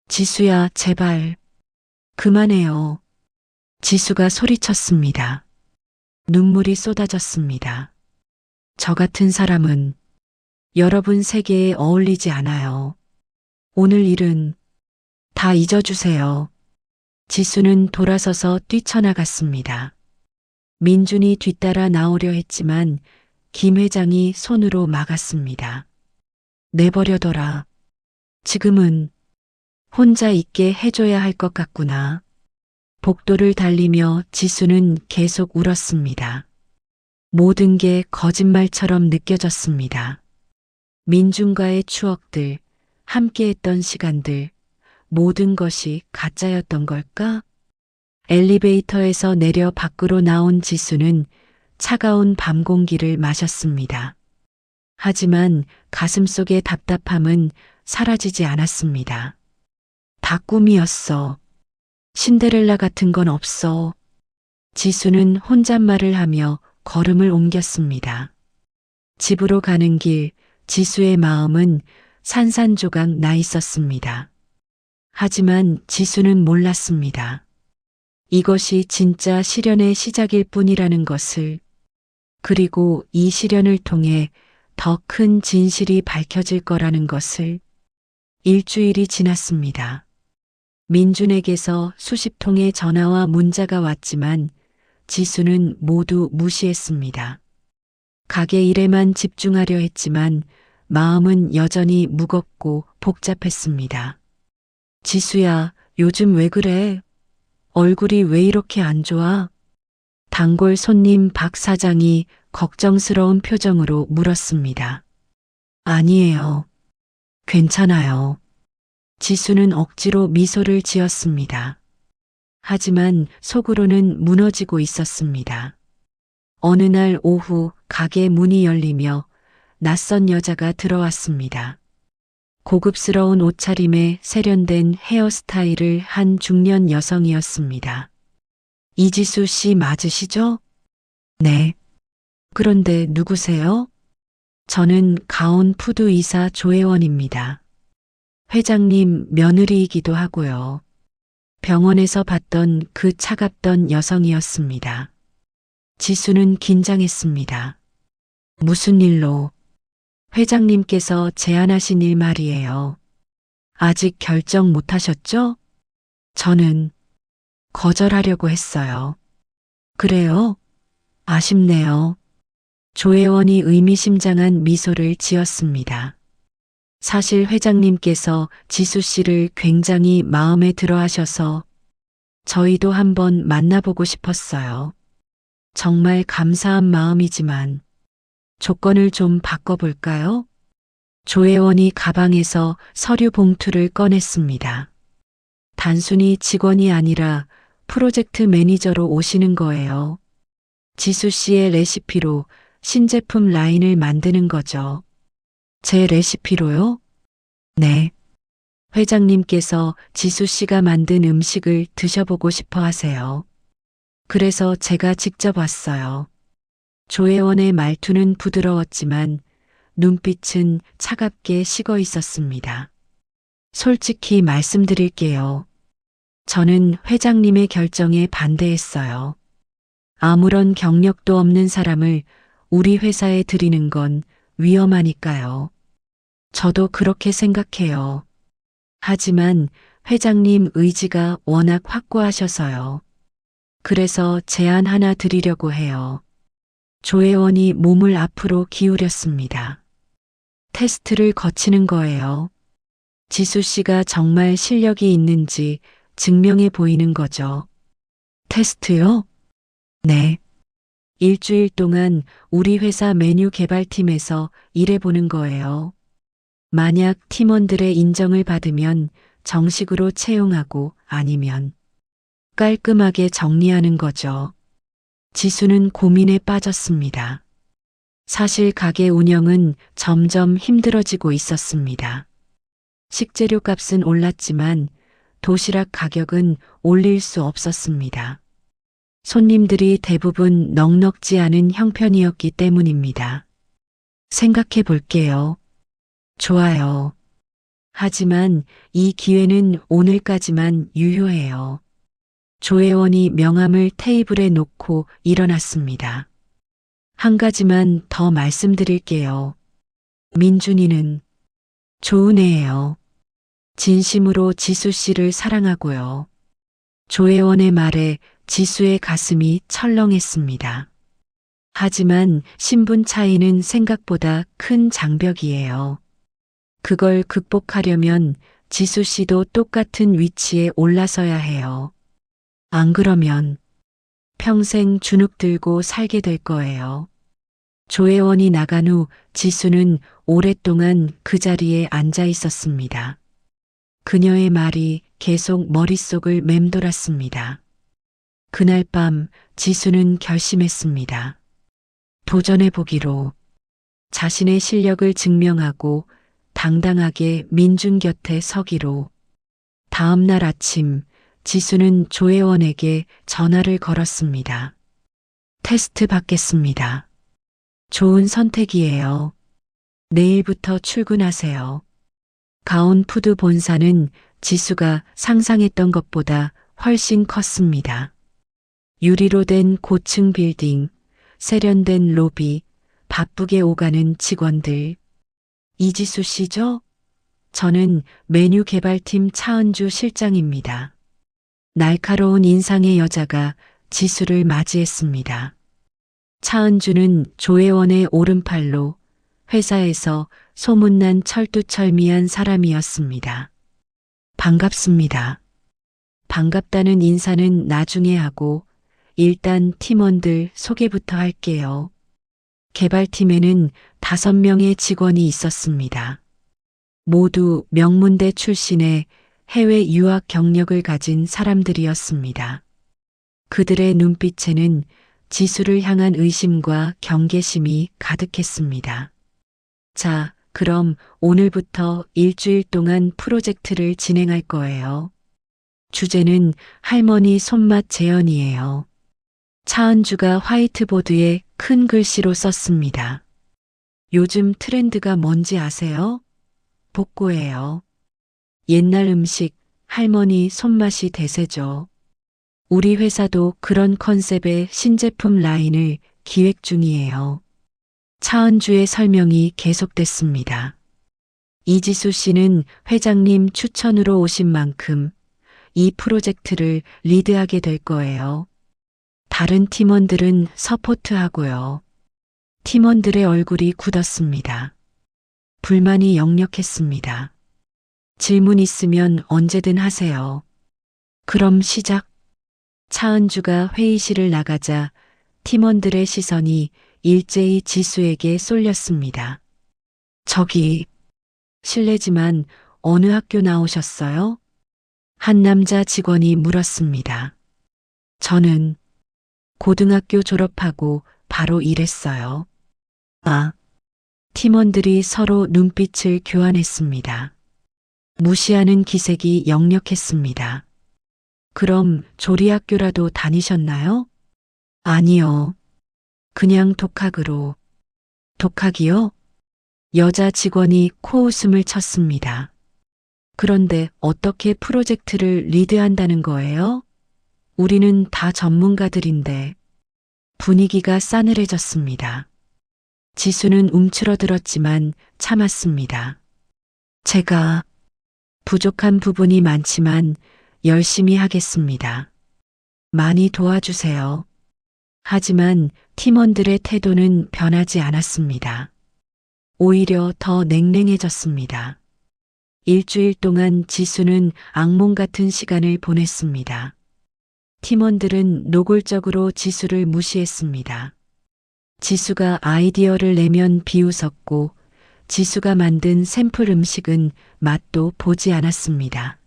지수야, 제발. 그만해요. 지수가 소리쳤습니다. 눈물이 쏟아졌습니다. 저 같은 사람은 여러분 세계에 어울리지 않아요. 오늘 일은 다 잊어주세요. 지수는 돌아서서 뛰쳐나갔습니다. 민준이 뒤따라 나오려 했지만 김 회장이 손으로 막았습니다. 내버려둬라. 지금은 혼자 있게 해줘야 할 것 같구나. 복도를 달리며 지수는 계속 울었습니다. 모든 게 거짓말처럼 느껴졌습니다. 민준과의 추억들, 함께했던 시간들, 모든 것이 가짜였던 걸까? 엘리베이터에서 내려 밖으로 나온 지수는 차가운 밤 공기를 마셨습니다. 하지만 가슴속의 답답함은 사라지지 않았습니다. 다 꿈이었어. 신데렐라 같은 건 없어. 지수는 혼잣말을 하며 걸음을 옮겼습니다. 집으로 가는 길, 지수의 마음은 산산조각 나 있었습니다. 하지만 지수는 몰랐습니다. 이것이 진짜 시련의 시작일 뿐이라는 것을, 그리고 이 시련을 통해 더 큰 진실이 밝혀질 거라는 것을. 일주일이 지났습니다. 민준에게서 수십 통의 전화와 문자가 왔지만 지수는 모두 무시했습니다. 가게 일에만 집중하려 했지만 마음은 여전히 무겁고 복잡했습니다. 지수야, 요즘 왜 그래? 얼굴이 왜 이렇게 안 좋아? 단골 손님 박 사장이 걱정스러운 표정으로 물었습니다. 아니에요. 괜찮아요. 지수는 억지로 미소를 지었습니다. 하지만 속으로는 무너지고 있었습니다. 어느 날 오후 가게 문이 열리며 낯선 여자가 들어왔습니다. 고급스러운 옷차림에 세련된 헤어스타일을 한 중년 여성이었습니다. 이지수 씨 맞으시죠? 네. 그런데 누구세요? 저는 가온 푸드 이사 조혜원입니다. 회장님 며느리이기도 하고요. 병원에서 봤던 그 차갑던 여성이었습니다. 지수는 긴장했습니다. 무슨 일로? 회장님께서 제안하신 일 말이에요. 아직 결정 못 하셨죠? 저는 거절하려고 했어요. 그래요? 아쉽네요. 조혜원이 의미심장한 미소를 지었습니다. 사실 회장님께서 지수 씨를 굉장히 마음에 들어 하셔서 저희도 한번 만나보고 싶었어요. 정말 감사한 마음이지만 조건을 좀 바꿔볼까요? 조혜원이 가방에서 서류 봉투를 꺼냈습니다. 단순히 직원이 아니라 프로젝트 매니저로 오시는 거예요. 지수 씨의 레시피로 신제품 라인을 만드는 거죠. 제 레시피로요? 네. 회장님께서 지수 씨가 만든 음식을 드셔보고 싶어 하세요. 그래서 제가 직접 왔어요. 조혜원의 말투는 부드러웠지만 눈빛은 차갑게 식어 있었습니다. 솔직히 말씀드릴게요. 저는 회장님의 결정에 반대했어요. 아무런 경력도 없는 사람을 우리 회사에 들이는 건 위험하니까요. 저도 그렇게 생각해요. 하지만 회장님 의지가 워낙 확고하셔서요. 그래서 제안 하나 드리려고 해요. 조혜원이 몸을 앞으로 기울였습니다. 테스트를 거치는 거예요. 지수 씨가 정말 실력이 있는지 증명해 보이는 거죠. 테스트요? 네. 일주일 동안 우리 회사 메뉴 개발팀에서 일해보는 거예요. 만약 팀원들의 인정을 받으면 정식으로 채용하고 아니면 깔끔하게 정리하는 거죠. 지수는 고민에 빠졌습니다. 사실 가게 운영은 점점 힘들어지고 있었습니다. 식재료 값은 올랐지만 도시락 가격은 올릴 수 없었습니다. 손님들이 대부분 넉넉지 않은 형편이었기 때문입니다. 생각해 볼게요. 좋아요. 하지만 이 기회는 오늘까지만 유효해요. 조혜원이 명함을 테이블에 놓고 일어났습니다. 한 가지만 더 말씀드릴게요. 민준이는 좋은 애예요. 진심으로 지수 씨를 사랑하고요. 조혜원의 말에 지수의 가슴이 철렁했습니다. 하지만 신분 차이는 생각보다 큰 장벽이에요. 그걸 극복하려면 지수 씨도 똑같은 위치에 올라서야 해요. 안 그러면 평생 주눅 들고 살게 될 거예요. 조혜원이 나간 후 지수는 오랫동안 그 자리에 앉아 있었습니다. 그녀의 말이 계속 머릿속을 맴돌았습니다. 그날 밤 지수는 결심했습니다. 도전해보기로, 자신의 실력을 증명하고 당당하게 민준 곁에 서기로. 다음 날 아침 지수는 조혜원에게 전화를 걸었습니다. 테스트 받겠습니다. 좋은 선택이에요. 내일부터 출근하세요. 가온푸드 본사는 지수가 상상했던 것보다 훨씬 컸습니다. 유리로 된 고층 빌딩, 세련된 로비, 바쁘게 오가는 직원들. 이지수 씨죠? 저는 메뉴 개발팀 차은주 실장입니다. 날카로운 인상의 여자가 지수를 맞이했습니다. 차은주는 조혜원의 오른팔로 회사에서 소문난 철두철미한 사람이었습니다. 반갑습니다. 반갑다는 인사는 나중에 하고 일단 팀원들 소개부터 할게요. 개발팀에는 5명의 직원이 있었습니다. 모두 명문대 출신의 해외 유학 경력을 가진 사람들이었습니다. 그들의 눈빛에는 지수를 향한 의심과 경계심이 가득했습니다. 자, 그럼 오늘부터 일주일 동안 프로젝트를 진행할 거예요. 주제는 할머니 손맛 재현이에요. 차은주가 화이트보드에 큰 글씨로 썼습니다. 요즘 트렌드가 뭔지 아세요? 복고예요. 옛날 음식, 할머니 손맛이 대세죠. 우리 회사도 그런 컨셉의 신제품 라인을 기획 중이에요. 차은주의 설명이 계속됐습니다. 이지수 씨는 회장님 추천으로 오신 만큼 이 프로젝트를 리드하게 될 거예요. 다른 팀원들은 서포트하고요. 팀원들의 얼굴이 굳었습니다. 불만이 역력했습니다. 질문 있으면 언제든 하세요. 그럼 시작. 차은주가 회의실을 나가자 팀원들의 시선이 일제히 지수에게 쏠렸습니다. 저기, 실례지만 어느 학교 나오셨어요? 한 남자 직원이 물었습니다. 저는 고등학교 졸업하고 바로 일했어요. 아, 팀원들이 서로 눈빛을 교환했습니다. 무시하는 기색이 역력했습니다. 그럼 조리학교라도 다니셨나요? 아니요. 그냥 독학으로. 독학이요? 여자 직원이 코웃음을 쳤습니다. 그런데 어떻게 프로젝트를 리드한다는 거예요? 우리는 다 전문가들인데. 분위기가 싸늘해졌습니다. 지수는 움츠러들었지만 참았습니다. 제가 부족한 부분이 많지만 열심히 하겠습니다. 많이 도와주세요. 하지만 팀원들의 태도는 변하지 않았습니다. 오히려 더 냉랭해졌습니다. 일주일 동안 지수는 악몽 같은 시간을 보냈습니다. 팀원들은 노골적으로 지수를 무시했습니다. 지수가 아이디어를 내면 비웃었고 지수가 만든 샘플 음식은 맛도 보지 않았습니다.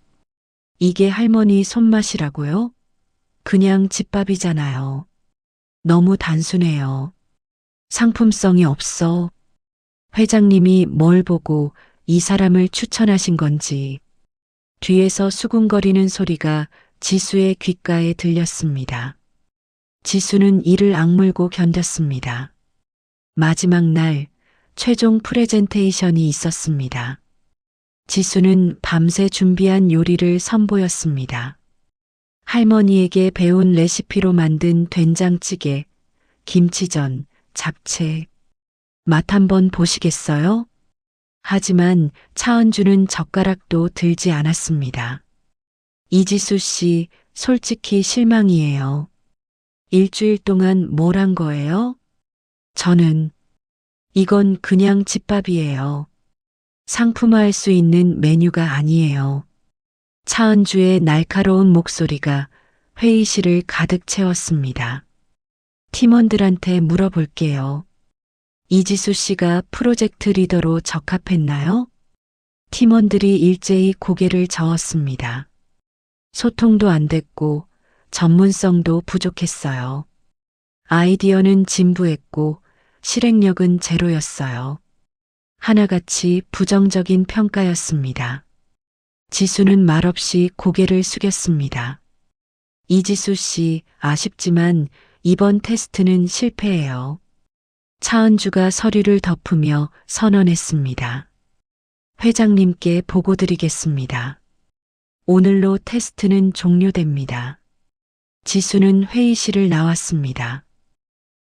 이게 할머니 손맛이라고요? 그냥 집밥이잖아요. 너무 단순해요. 상품성이 없어. 회장님이 뭘 보고 이 사람을 추천하신 건지. 뒤에서 수군거리는 소리가 지수의 귓가에 들렸습니다. 지수는 이를 악물고 견뎠습니다. 마지막 날 최종 프레젠테이션이 있었습니다. 지수는 밤새 준비한 요리를 선보였습니다. 할머니에게 배운 레시피로 만든 된장찌개, 김치전, 잡채. 맛 한번 보시겠어요? 하지만 차은주는 젓가락도 들지 않았습니다. 이지수 씨, 솔직히 실망이에요. 일주일 동안 뭘 한 거예요? 저는 이건 그냥 집밥이에요. 상품화할 수 있는 메뉴가 아니에요. 차은주의 날카로운 목소리가 회의실을 가득 채웠습니다. 팀원들한테 물어볼게요. 이지수 씨가 프로젝트 리더로 적합했나요? 팀원들이 일제히 고개를 저었습니다. 소통도 안 됐고 전문성도 부족했어요. 아이디어는 진부했고 실행력은 제로였어요. 하나같이 부정적인 평가였습니다. 지수는 말없이 고개를 숙였습니다. 이지수 씨, 아쉽지만 이번 테스트는 실패예요. 차은주가 서류를 덮으며 선언했습니다. 회장님께 보고드리겠습니다. 오늘로 테스트는 종료됩니다. 지수는 회의실을 나왔습니다.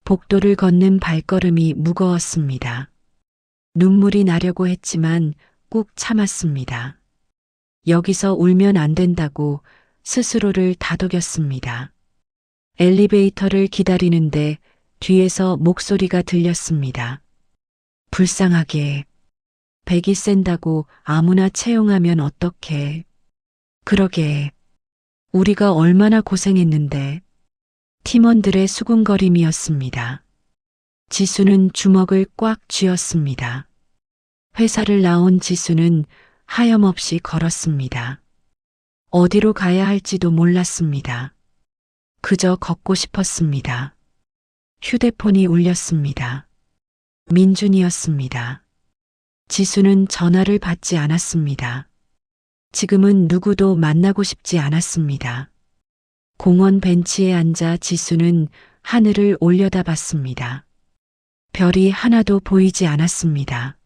복도를 걷는 발걸음이 무거웠습니다. 눈물이 나려고 했지만 꾹 참았습니다. 여기서 울면 안 된다고 스스로를 다독였습니다. 엘리베이터를 기다리는데 뒤에서 목소리가 들렸습니다. 불쌍하게. 백이 센다고 아무나 채용하면 어떡해. 그러게. 우리가 얼마나 고생했는데. 팀원들의 수군거림이었습니다. 지수는 주먹을 꽉 쥐었습니다. 회사를 나온 지수는 하염없이 걸었습니다. 어디로 가야 할지도 몰랐습니다. 그저 걷고 싶었습니다. 휴대폰이 울렸습니다. 민준이었습니다. 지수는 전화를 받지 않았습니다. 지금은 누구도 만나고 싶지 않았습니다. 공원 벤치에 앉아 지수는 하늘을 올려다봤습니다. 별이 하나도 보이지 않았습니다.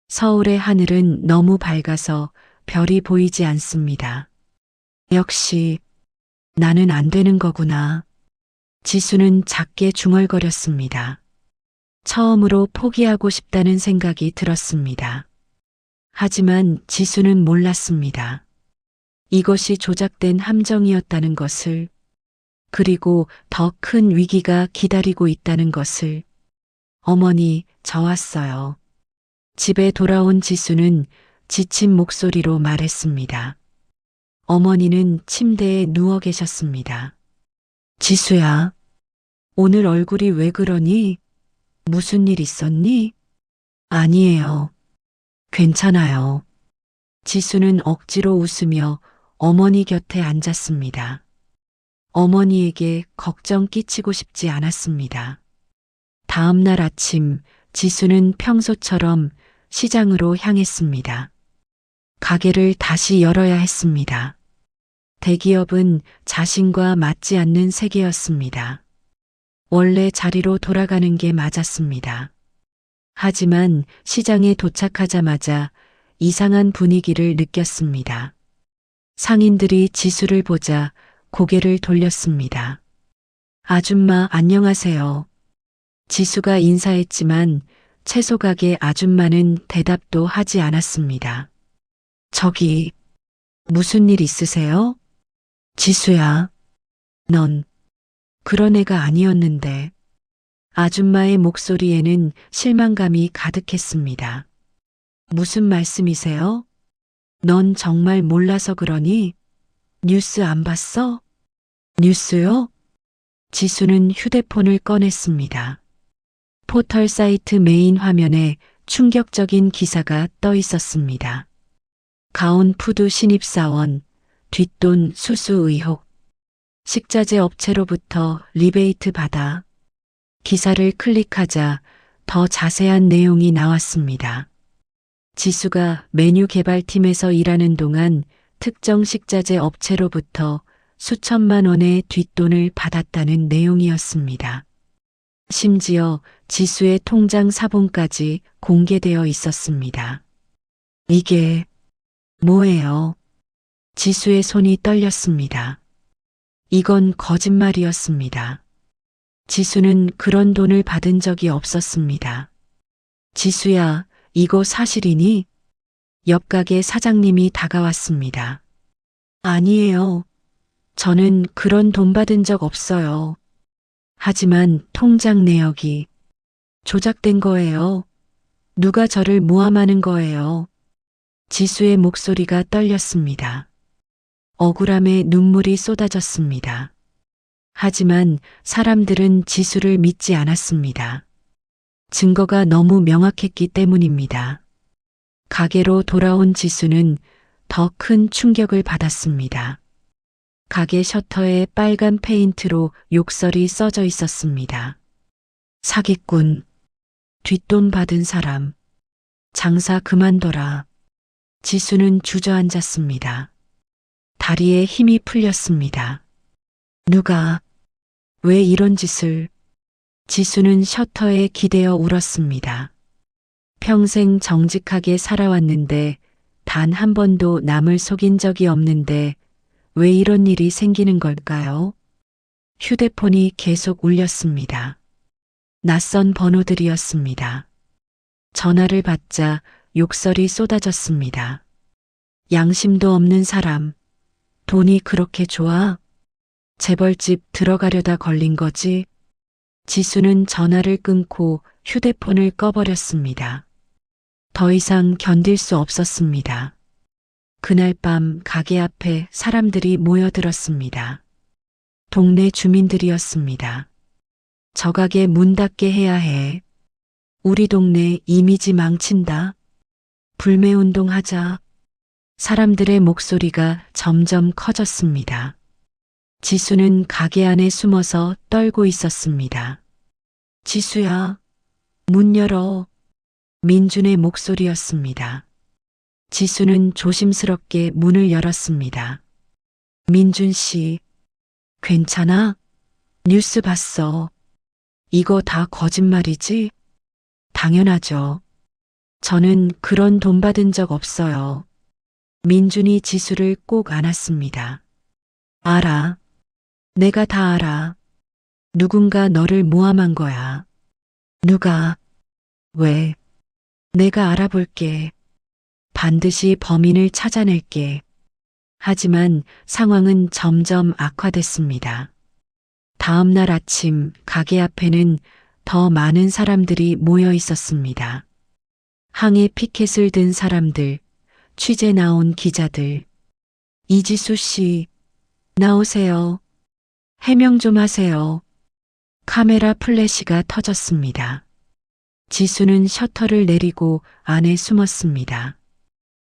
서울의 하늘은 너무 밝아서 별이 보이지 않습니다. 역시 나는 안 되는 거구나. 지수는 작게 중얼거렸습니다. 처음으로 포기하고 싶다는 생각이 들었습니다. 하지만 지수는 몰랐습니다. 이것이 조작된 함정이었다는 것을, 그리고 더 큰 위기가 기다리고 있다는 것을. 어머니, 저 왔어요. 집에 돌아온 지수는 지친 목소리로 말했습니다. 어머니는 침대에 누워 계셨습니다. 지수야, 오늘 얼굴이 왜 그러니? 무슨 일 있었니? 아니에요. 괜찮아요. 지수는 억지로 웃으며 어머니 곁에 앉았습니다. 어머니에게 걱정 끼치고 싶지 않았습니다. 다음 날 아침 지수는 평소처럼 시장으로 향했습니다. 가게를 다시 열어야 했습니다. 대기업은 자신과 맞지 않는 세계였습니다. 원래 자리로 돌아가는 게 맞았습니다. 하지만 시장에 도착하자마자 이상한 분위기를 느꼈습니다. 상인들이 지수를 보자 고개를 돌렸습니다. 아줌마 안녕하세요. 지수가 인사했지만 채소 가게 아줌마는 대답도 하지 않았습니다. 저기, 무슨 일 있으세요? 지수야, 넌 그런 애가 아니었는데. 아줌마의 목소리에는 실망감이 가득했습니다. 무슨 말씀이세요? 넌 정말 몰라서 그러니? 뉴스 안 봤어? 뉴스요? 지수는 휴대폰을 꺼냈습니다. 포털 사이트 메인 화면에 충격적인 기사가 떠 있었습니다. 가온푸드 신입사원, 뒷돈 수수 의혹. 식자재 업체로부터 리베이트 받아. 기사를 클릭하자 더 자세한 내용이 나왔습니다. 지수가 메뉴 개발팀에서 일하는 동안 특정 식자재 업체로부터 수천만 원의 뒷돈을 받았다는 내용이었습니다. 심지어 지수의 통장 사본까지 공개되어 있었습니다. 이게 뭐예요? 지수의 손이 떨렸습니다. 이건 거짓말이었습니다. 지수는 그런 돈을 받은 적이 없었습니다. 지수야, 이거 사실이니? 옆 가게 사장님이 다가왔습니다. 아니에요. 저는 그런 돈 받은 적 없어요. 하지만 통장 내역이 조작된 거예요. 누가 저를 모함하는 거예요. 지수의 목소리가 떨렸습니다. 억울함에 눈물이 쏟아졌습니다. 하지만 사람들은 지수를 믿지 않았습니다. 증거가 너무 명확했기 때문입니다. 가게로 돌아온 지수는 더 큰 충격을 받았습니다. 가게 셔터에 빨간 페인트로 욕설이 써져 있었습니다. 사기꾼, 뒷돈 받은 사람, 장사 그만둬라. 지수는 주저앉았습니다. 다리에 힘이 풀렸습니다. 누가, 왜 이런 짓을? 지수는 셔터에 기대어 울었습니다. 평생 정직하게 살아왔는데 단 한 번도 남을 속인 적이 없는데 왜 이런 일이 생기는 걸까요? 휴대폰이 계속 울렸습니다. 낯선 번호들이었습니다. 전화를 받자 욕설이 쏟아졌습니다. 양심도 없는 사람, 돈이 그렇게 좋아? 재벌집 들어가려다 걸린 거지? 지수는 전화를 끊고 휴대폰을 꺼버렸습니다. 더 이상 견딜 수 없었습니다. 그날 밤 가게 앞에 사람들이 모여들었습니다. 동네 주민들이었습니다. 저 가게 문 닫게 해야 해. 우리 동네 이미지 망친다. 불매운동 하자. 사람들의 목소리가 점점 커졌습니다. 지수는 가게 안에 숨어서 떨고 있었습니다. 지수야, 문 열어. 민준의 목소리였습니다. 지수는 조심스럽게 문을 열었습니다. 민준 씨, 괜찮아? 뉴스 봤어. 이거 다 거짓말이지? 당연하죠. 저는 그런 돈 받은 적 없어요. 민준이 지수를 꼭 안았습니다. 알아. 내가 다 알아. 누군가 너를 모함한 거야. 누가? 왜? 내가 알아볼게. 반드시 범인을 찾아낼게. 하지만 상황은 점점 악화됐습니다. 다음 날 아침 가게 앞에는 더 많은 사람들이 모여 있었습니다. 항해 피켓을 든 사람들, 취재 나온 기자들. 이지수 씨, 나오세요. 해명 좀 하세요. 카메라 플래시가 터졌습니다. 지수는 셔터를 내리고 안에 숨었습니다.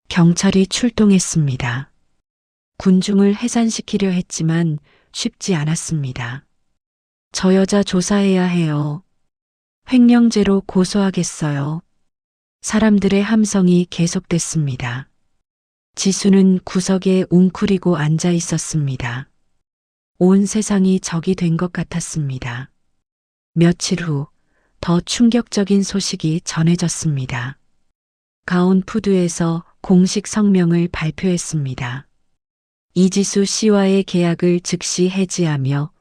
경찰이 출동했습니다. 군중을 해산시키려 했지만 쉽지 않았습니다. 저 여자 조사해야 해요. 횡령죄로 고소하겠어요. 사람들의 함성이 계속됐습니다. 지수는 구석에 웅크리고 앉아 있었습니다. 온 세상이 적이 된 것 같았습니다. 며칠 후 더 충격적인 소식이 전해졌습니다. 가온푸드에서 공식 성명을 발표했습니다. 이지수 씨와의 계약을 즉시 해지하며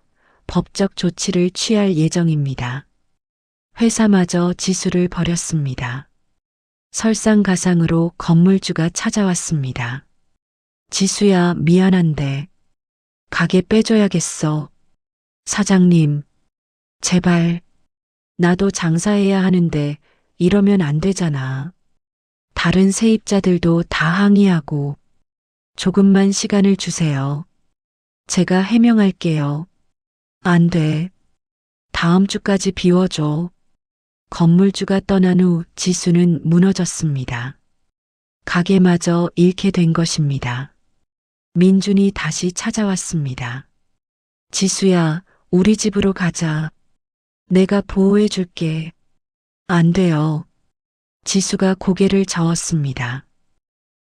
법적 조치를 취할 예정입니다. 회사마저 지수를 버렸습니다. 설상가상으로 건물주가 찾아왔습니다. 지수야, 미안한데 가게 빼줘야겠어. 사장님, 제발. 나도 장사해야 하는데 이러면 안 되잖아. 다른 세입자들도 다 항의하고. 조금만 시간을 주세요. 제가 해명할게요. 안 돼. 다음 주까지 비워줘. 건물주가 떠난 후 지수는 무너졌습니다. 가게마저 잃게 된 것입니다. 민준이 다시 찾아왔습니다. 지수야, 우리 집으로 가자. 내가 보호해 줄게. 안 돼요. 지수가 고개를 저었습니다.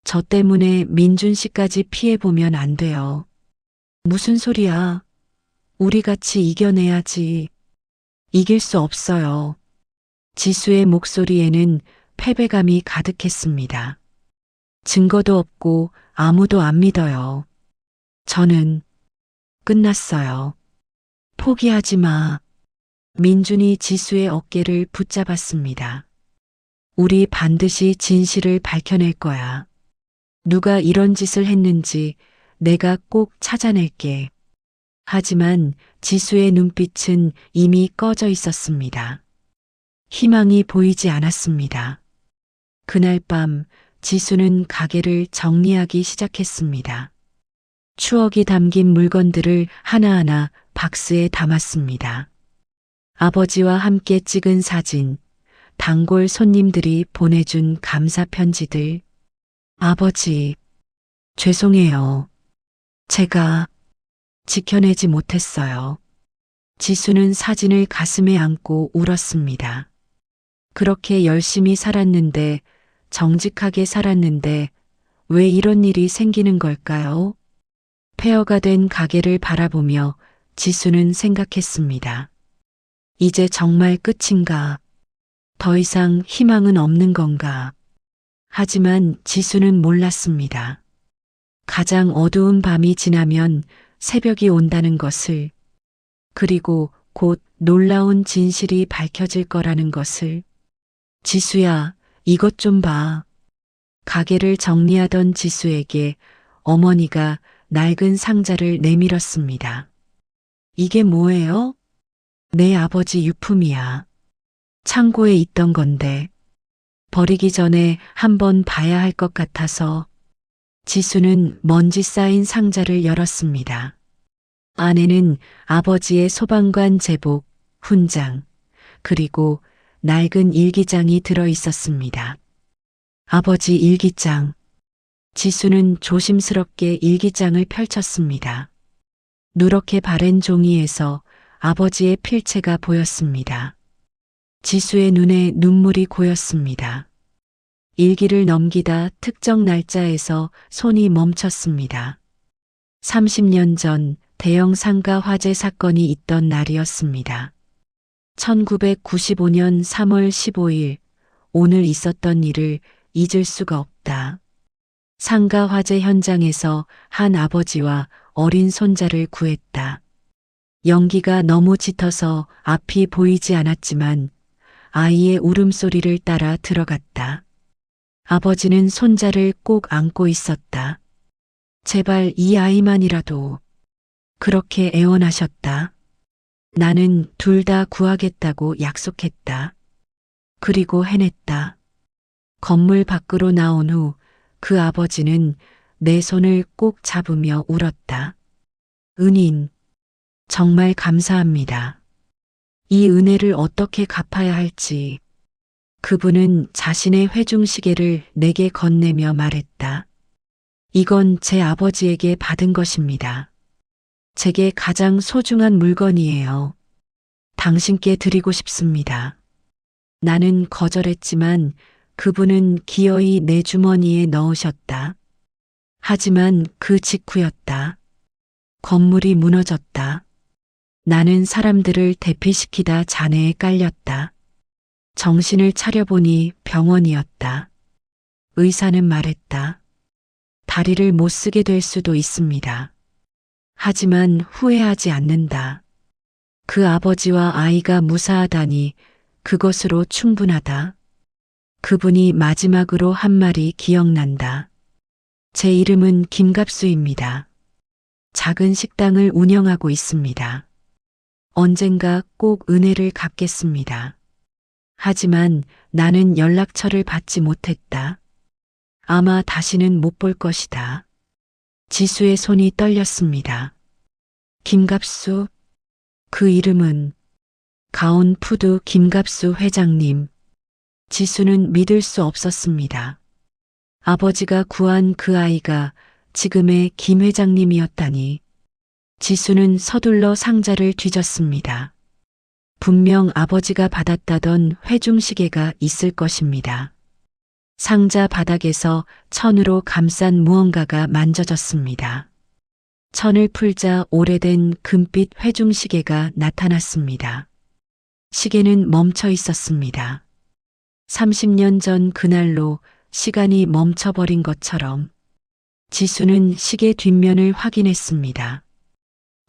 저 때문에 민준 씨까지 피해보면 안 돼요. 무슨 소리야. 우리 같이 이겨내야지. 이길 수 없어요. 지수의 목소리에는 패배감이 가득했습니다. 증거도 없고 아무도 안 믿어요. 저는 끝났어요. 포기하지 마. 민준이 지수의 어깨를 붙잡았습니다. 우리 반드시 진실을 밝혀낼 거야. 누가 이런 짓을 했는지 내가 꼭 찾아낼게. 하지만 지수의 눈빛은 이미 꺼져 있었습니다. 희망이 보이지 않았습니다. 그날 밤 지수는 가게를 정리하기 시작했습니다. 추억이 담긴 물건들을 하나하나 박스에 담았습니다. 아버지와 함께 찍은 사진, 단골 손님들이 보내준 감사 편지들. 아버지, 죄송해요. 제가 지켜내지 못했어요. 지수는 사진을 가슴에 안고 울었습니다. 그렇게 열심히 살았는데, 정직하게 살았는데, 왜 이런 일이 생기는 걸까요? 폐허가 된 가게를 바라보며 지수는 생각했습니다. 이제 정말 끝인가? 더 이상 희망은 없는 건가? 하지만 지수는 몰랐습니다. 가장 어두운 밤이 지나면 새벽이 온다는 것을, 그리고 곧 놀라운 진실이 밝혀질 거라는 것을. 지수야, 이것 좀 봐. 가게를 정리하던 지수에게 어머니가 낡은 상자를 내밀었습니다. 이게 뭐예요? 내 아버지 유품이야. 창고에 있던 건데 버리기 전에 한번 봐야 할 것 같아서. 지수는 먼지 쌓인 상자를 열었습니다. 안에는 아버지의 소방관 제복, 훈장, 그리고 낡은 일기장이 들어 있었습니다. 아버지 일기장. 지수는 조심스럽게 일기장을 펼쳤습니다. 누렇게 바랜 종이에서 아버지의 필체가 보였습니다. 지수의 눈에 눈물이 고였습니다. 일기를 넘기다 특정 날짜에서 손이 멈췄습니다. 30년 전 대형 상가 화재 사건이 있던 날이었습니다. 1995년 3월 15일, 오늘 있었던 일을 잊을 수가 없다. 상가 화재 현장에서 한 아버지와 어린 손자를 구했다. 연기가 너무 짙어서 앞이 보이지 않았지만 아이의 울음소리를 따라 들어갔다. 아버지는 손자를 꼭 안고 있었다. 제발 이 아이만이라도. 그렇게 애원하셨다. 나는 둘 다 구하겠다고 약속했다. 그리고 해냈다. 건물 밖으로 나온 후 그 아버지는 내 손을 꼭 잡으며 울었다. 은인, 정말 감사합니다. 이 은혜를 어떻게 갚아야 할지. 그분은 자신의 회중시계를 내게 건네며 말했다. 이건 제 아버지에게 받은 것입니다. 제게 가장 소중한 물건이에요. 당신께 드리고 싶습니다. 나는 거절했지만 그분은 기어이 내 주머니에 넣으셨다. 하지만 그 직후였다. 건물이 무너졌다. 나는 사람들을 대피시키다 잔해에 깔렸다. 정신을 차려보니 병원이었다. 의사는 말했다. 다리를 못 쓰게 될 수도 있습니다. 하지만 후회하지 않는다. 그 아버지와 아이가 무사하다니 그것으로 충분하다. 그분이 마지막으로 한 말이 기억난다. 제 이름은 김갑수입니다. 작은 식당을 운영하고 있습니다. 언젠가 꼭 은혜를 갚겠습니다. 하지만 나는 연락처를 받지 못했다. 아마 다시는 못 볼 것이다. 지수의 손이 떨렸습니다. 김갑수? 그 이름은 가온푸드 김갑수 회장님. 지수는 믿을 수 없었습니다. 아버지가 구한 그 아이가 지금의 김 회장님이었다니. 지수는 서둘러 상자를 뒤졌습니다. 분명 아버지가 받았다던 회중시계가 있을 것입니다. 상자 바닥에서 천으로 감싼 무언가가 만져졌습니다. 천을 풀자 오래된 금빛 회중시계가 나타났습니다. 시계는 멈춰 있었습니다. 30년 전 그날로 시간이 멈춰버린 것처럼. 지수는 시계 뒷면을 확인했습니다.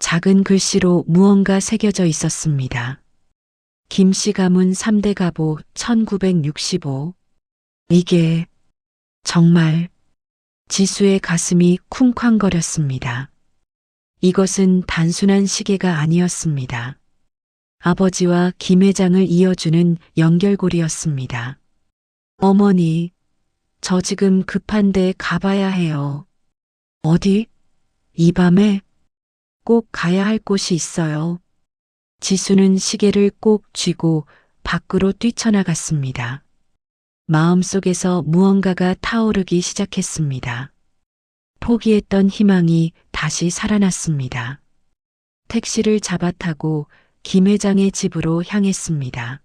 작은 글씨로 무언가 새겨져 있었습니다. 김씨 가문 3대 가보 1965. 이게 정말. 지수의 가슴이 쿵쾅거렸습니다. 이것은 단순한 시계가 아니었습니다. 아버지와 김 회장을 이어주는 연결고리였습니다. 어머니, 저 지금 급한데 가봐야 해요. 어디? 이 밤에 꼭 가야 할 곳이 있어요. 지수는 시계를 꼭 쥐고 밖으로 뛰쳐나갔습니다. 마음속에서 무언가가 타오르기 시작했습니다. 포기했던 희망이 다시 살아났습니다. 택시를 잡아타고 김 회장의 집으로 향했습니다.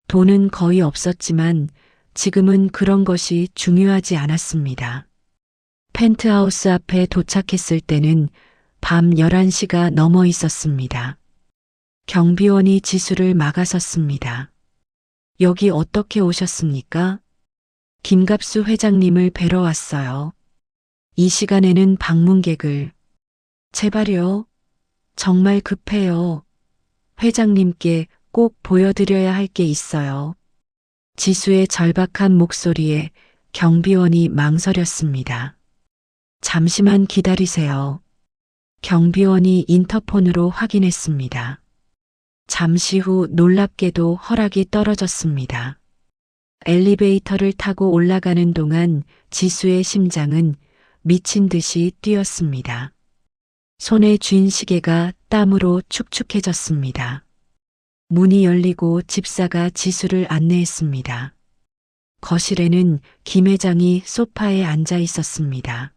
돈은 거의 없었지만 지금은 그런 것이 중요하지 않았습니다. 펜트하우스 앞에 도착했을 때는 밤 11시가 넘어 있었습니다. 경비원이 지수를 막아섰습니다. 여기 어떻게 오셨습니까? 김갑수 회장님을 뵈러 왔어요. 이 시간에는 방문객을. 제발요. 정말 급해요. 회장님께 꼭 보여드려야 할 게 있어요. 지수의 절박한 목소리에 경비원이 망설였습니다. 잠시만 기다리세요. 경비원이 인터폰으로 확인했습니다. 잠시 후 놀랍게도 허락이 떨어졌습니다. 엘리베이터를 타고 올라가는 동안 지수의 심장은 미친 듯이 뛰었습니다. 손에 쥔 시계가 땀으로 축축해졌습니다. 문이 열리고 집사가 지수를 안내했습니다. 거실에는 김 회장이 소파에 앉아 있었습니다.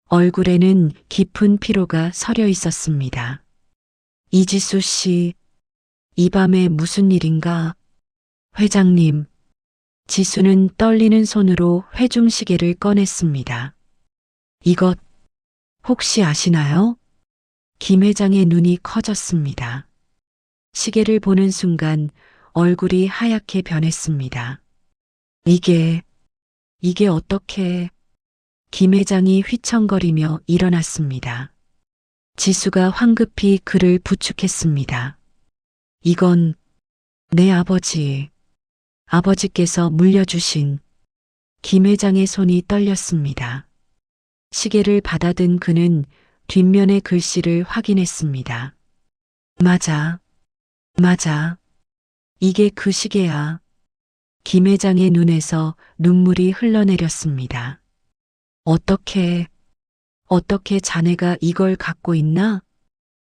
얼굴에는 깊은 피로가 서려 있었습니다. 이지수 씨, 이 밤에 무슨 일인가? 회장님, 지수는 떨리는 손으로 회중시계를 꺼냈습니다. 이것 혹시 아시나요? 김 회장의 눈이 커졌습니다. 시계를 보는 순간 얼굴이 하얗게 변했습니다. 이게 어떻게... 김 회장이 휘청거리며 일어났습니다. 지수가 황급히 그를 부축했습니다. 이건 내 아버지께서 물려주신. 김 회장의 손이 떨렸습니다. 시계를 받아든 그는 뒷면의 글씨를 확인했습니다. 맞아. 이게 그 시계야. 김 회장의 눈에서 눈물이 흘러내렸습니다. 어떻게 자네가 이걸 갖고 있나?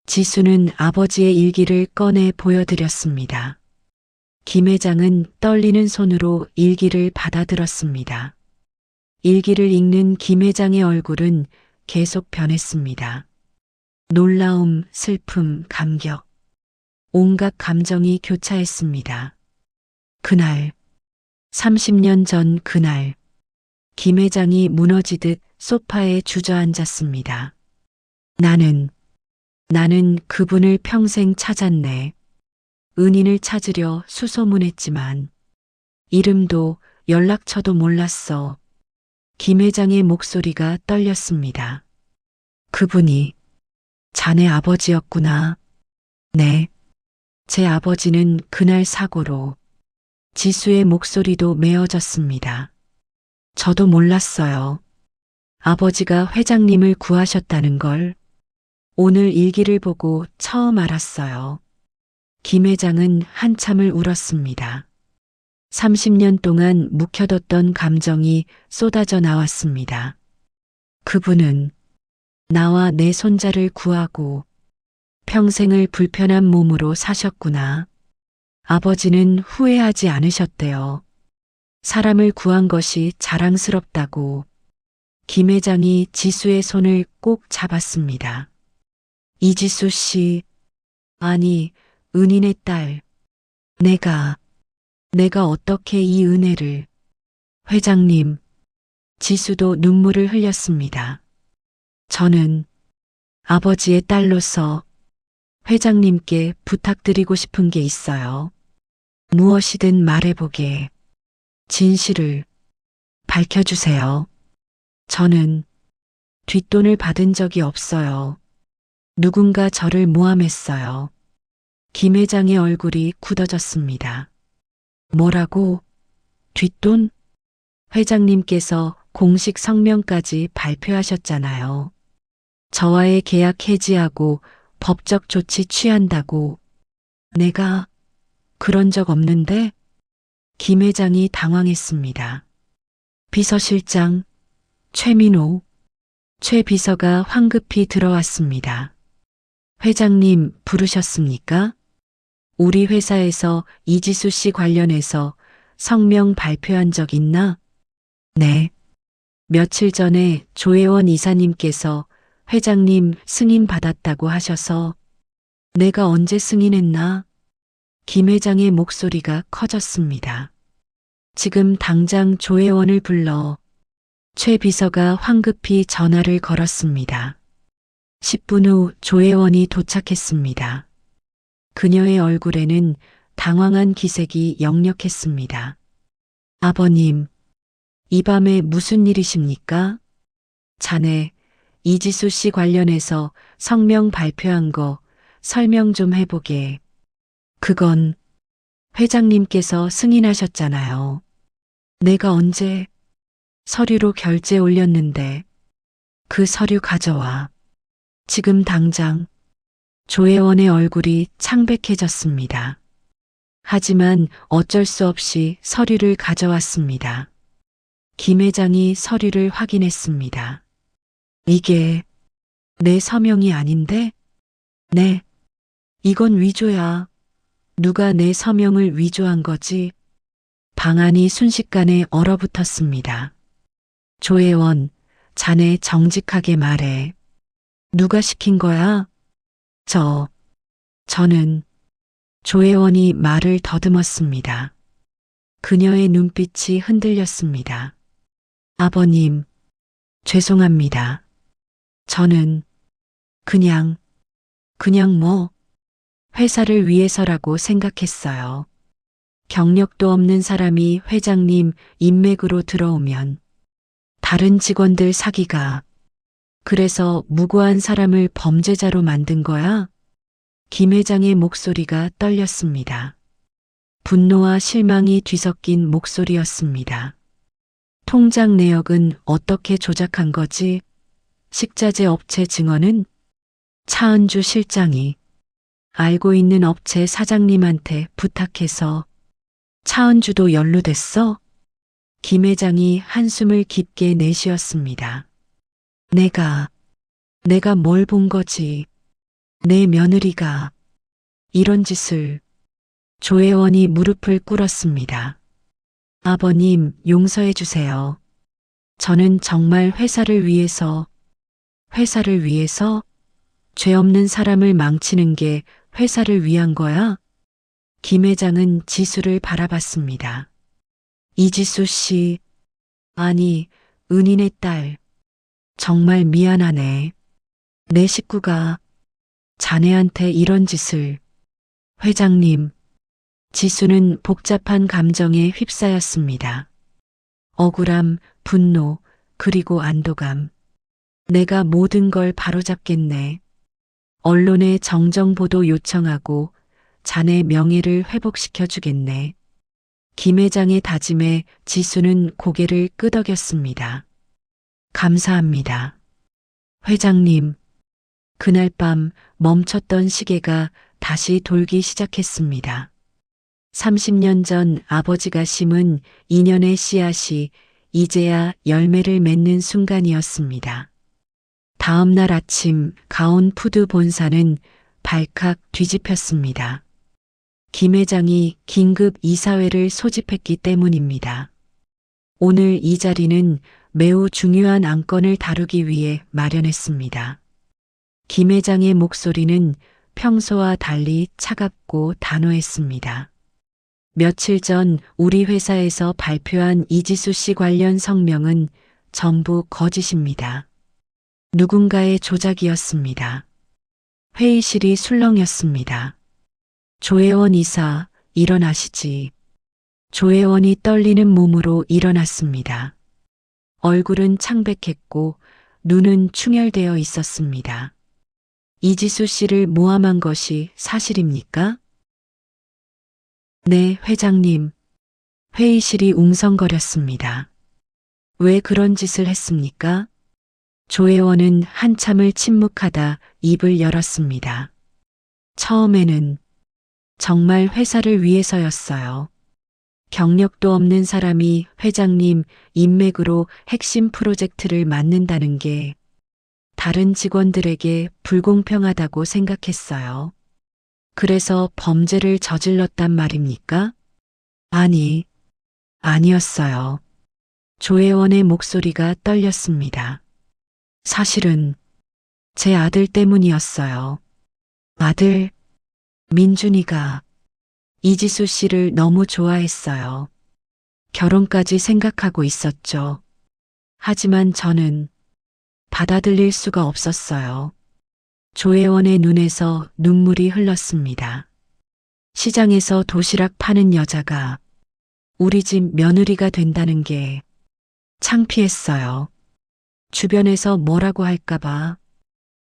지수는 아버지의 일기를 꺼내 보여드렸습니다. 김 회장은 떨리는 손으로 일기를 받아들었습니다. 일기를 읽는 김 회장의 얼굴은 계속 변했습니다. 놀라움, 슬픔, 감격. 온갖 감정이 교차했습니다. 그날, 30년 전 그날, 김 회장이 무너지듯 소파에 주저앉았습니다. 나는 그분을 평생 찾았네. 은인을 찾으려 수소문했지만 이름도 연락처도 몰랐어. 김 회장의 목소리가 떨렸습니다. 그분이 자네 아버지였구나. 네. 제 아버지는 그날 사고로. 지수의 목소리도 메어졌습니다. 저도 몰랐어요. 아버지가 회장님을 구하셨다는 걸 오늘 일기를 보고 처음 알았어요. 김 회장은 한참을 울었습니다. 30년 동안 묵혀뒀던 감정이 쏟아져 나왔습니다. 그분은 나와 내 손자를 구하고 평생을 불편한 몸으로 사셨구나. 아버지는 후회하지 않으셨대요. 사람을 구한 것이 자랑스럽다고. 김 회장이 지수의 손을 꼭 잡았습니다. 이지수 씨, 아니, 은인의 딸. 내가 어떻게 이 은혜를... 회장님, 지수도 눈물을 흘렸습니다. 저는 아버지의 딸로서 회장님께 부탁드리고 싶은 게 있어요. 무엇이든 말해보게. 진실을 밝혀주세요. 저는 뒷돈을 받은 적이 없어요. 누군가 저를 모함했어요. 김 회장의 얼굴이 굳어졌습니다. 뭐라고? 뒷돈? 회장님께서 공식 성명까지 발표하셨잖아요. 저와의 계약 해지하고 법적 조치 취한다고. 내가 그런 적 없는데? 김 회장이 당황했습니다. 비서실장, 최민호, 최 비서가 황급히 들어왔습니다. 회장님 부르셨습니까? 우리 회사에서 이지수 씨 관련해서 성명 발표한 적 있나? 네. 며칠 전에 조혜원 이사님께서 회장님 승인 받았다고 하셔서 내가 언제 승인했나? 김 회장의 목소리가 커졌습니다. 지금 당장 조혜원을 불러. 최 비서가 황급히 전화를 걸었습니다. 10분 후 조혜원이 도착했습니다. 그녀의 얼굴에는 당황한 기색이 역력했습니다. 아버님, 이 밤에 무슨 일이십니까? 자네, 이지수 씨 관련해서 성명 발표한 거 설명 좀 해보게. 그건 회장님께서 승인하셨잖아요. 내가 언제 서류로 결제 올렸는데 그 서류 가져와. 지금 당장. 조혜원의 얼굴이 창백해졌습니다. 하지만 어쩔 수 없이 서류를 가져왔습니다. 김 회장이 서류를 확인했습니다. 이게 내 서명이 아닌데? 네. 이건 위조야. 누가 내 서명을 위조한 거지? 방안이 순식간에 얼어붙었습니다. 조혜원, 자네 정직하게 말해. 누가 시킨 거야? 저는 조혜원이 말을 더듬었습니다. 그녀의 눈빛이 흔들렸습니다. 아버님, 죄송합니다. 저는 그냥 회사를 위해서라고 생각했어요. 경력도 없는 사람이 회장님 인맥으로 들어오면 다른 직원들 사기가. 그래서 무고한 사람을 범죄자로 만든 거야? 김 회장의 목소리가 떨렸습니다. 분노와 실망이 뒤섞인 목소리였습니다. 통장 내역은 어떻게 조작한 거지? 식자재 업체 증언은? 차은주 실장이 알고 있는 업체 사장님한테 부탁해서. 차은주도 연루됐어? 김 회장이 한숨을 깊게 내쉬었습니다. 내가 뭘 본 거지? 내 며느리가 이런 짓을. 조혜원이 무릎을 꿇었습니다. 아버님, 용서해 주세요. 저는 정말 회사를 위해서 죄 없는 사람을 망치는 게 회사를 위한 거야? 김 회장은 지수를 바라봤습니다. 이지수 씨, 아니, 은인의 딸. 정말 미안하네. 내 식구가 자네한테 이런 짓을. 회장님, 지수는 복잡한 감정에 휩싸였습니다. 억울함, 분노, 그리고 안도감. 내가 모든 걸 바로잡겠네. 언론에 정정보도 요청하고 자네 명예를 회복시켜 주겠네. 김 회장의 다짐에 지수는 고개를 끄덕였습니다. 감사합니다. 회장님, 그날 밤 멈췄던 시계가 다시 돌기 시작했습니다. 30년 전 아버지가 심은 인연의 씨앗이 이제야 열매를 맺는 순간이었습니다. 다음 날 아침 가온푸드 본사는 발칵 뒤집혔습니다. 김 회장이 긴급 이사회를 소집했기 때문입니다. 오늘 이 자리는 매우 중요한 안건을 다루기 위해 마련했습니다. 김 회장의 목소리는 평소와 달리 차갑고 단호했습니다. 며칠 전 우리 회사에서 발표한 이지수 씨 관련 성명은 전부 거짓입니다. 누군가의 조작이었습니다. 회의실이 술렁였습니다. 조혜원 이사, 일어나시지. 조혜원이 떨리는 몸으로 일어났습니다. 얼굴은 창백했고 눈은 충혈되어 있었습니다. 이지수 씨를 모함한 것이 사실입니까? 네, 회장님. 회의실이 웅성거렸습니다. 왜 그런 짓을 했습니까? 조혜원은 한참을 침묵하다 입을 열었습니다. 처음에는 정말 회사를 위해서였어요. 경력도 없는 사람이 회장님 인맥으로 핵심 프로젝트를 맡는다는 게 다른 직원들에게 불공평하다고 생각했어요. 그래서 범죄를 저질렀단 말입니까? 아니, 아니었어요. 조혜원의 목소리가 떨렸습니다. 사실은 제 아들 때문이었어요. 아들, 민준이가 이지수 씨를 너무 좋아했어요. 결혼까지 생각하고 있었죠. 하지만 저는 받아들일 수가 없었어요. 조혜원의 눈에서 눈물이 흘렀습니다. 시장에서 도시락 파는 여자가 우리 집 며느리가 된다는 게 창피했어요. 주변에서 뭐라고 할까봐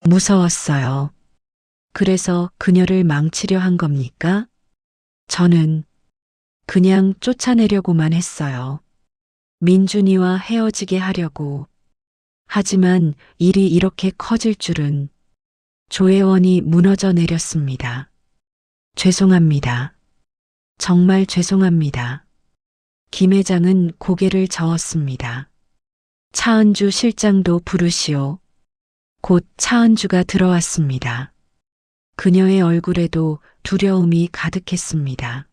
무서웠어요. 그래서 그녀를 망치려 한 겁니까? 저는 그냥 쫓아내려고만 했어요. 민준이와 헤어지게 하려고. 하지만 일이 이렇게 커질 줄은. 조혜원이 무너져 내렸습니다. 죄송합니다. 정말 죄송합니다. 김 회장은 고개를 저었습니다. 차은주 실장도 부르시오. 곧 차은주가 들어왔습니다. 그녀의 얼굴에도 두려움이 가득했습니다.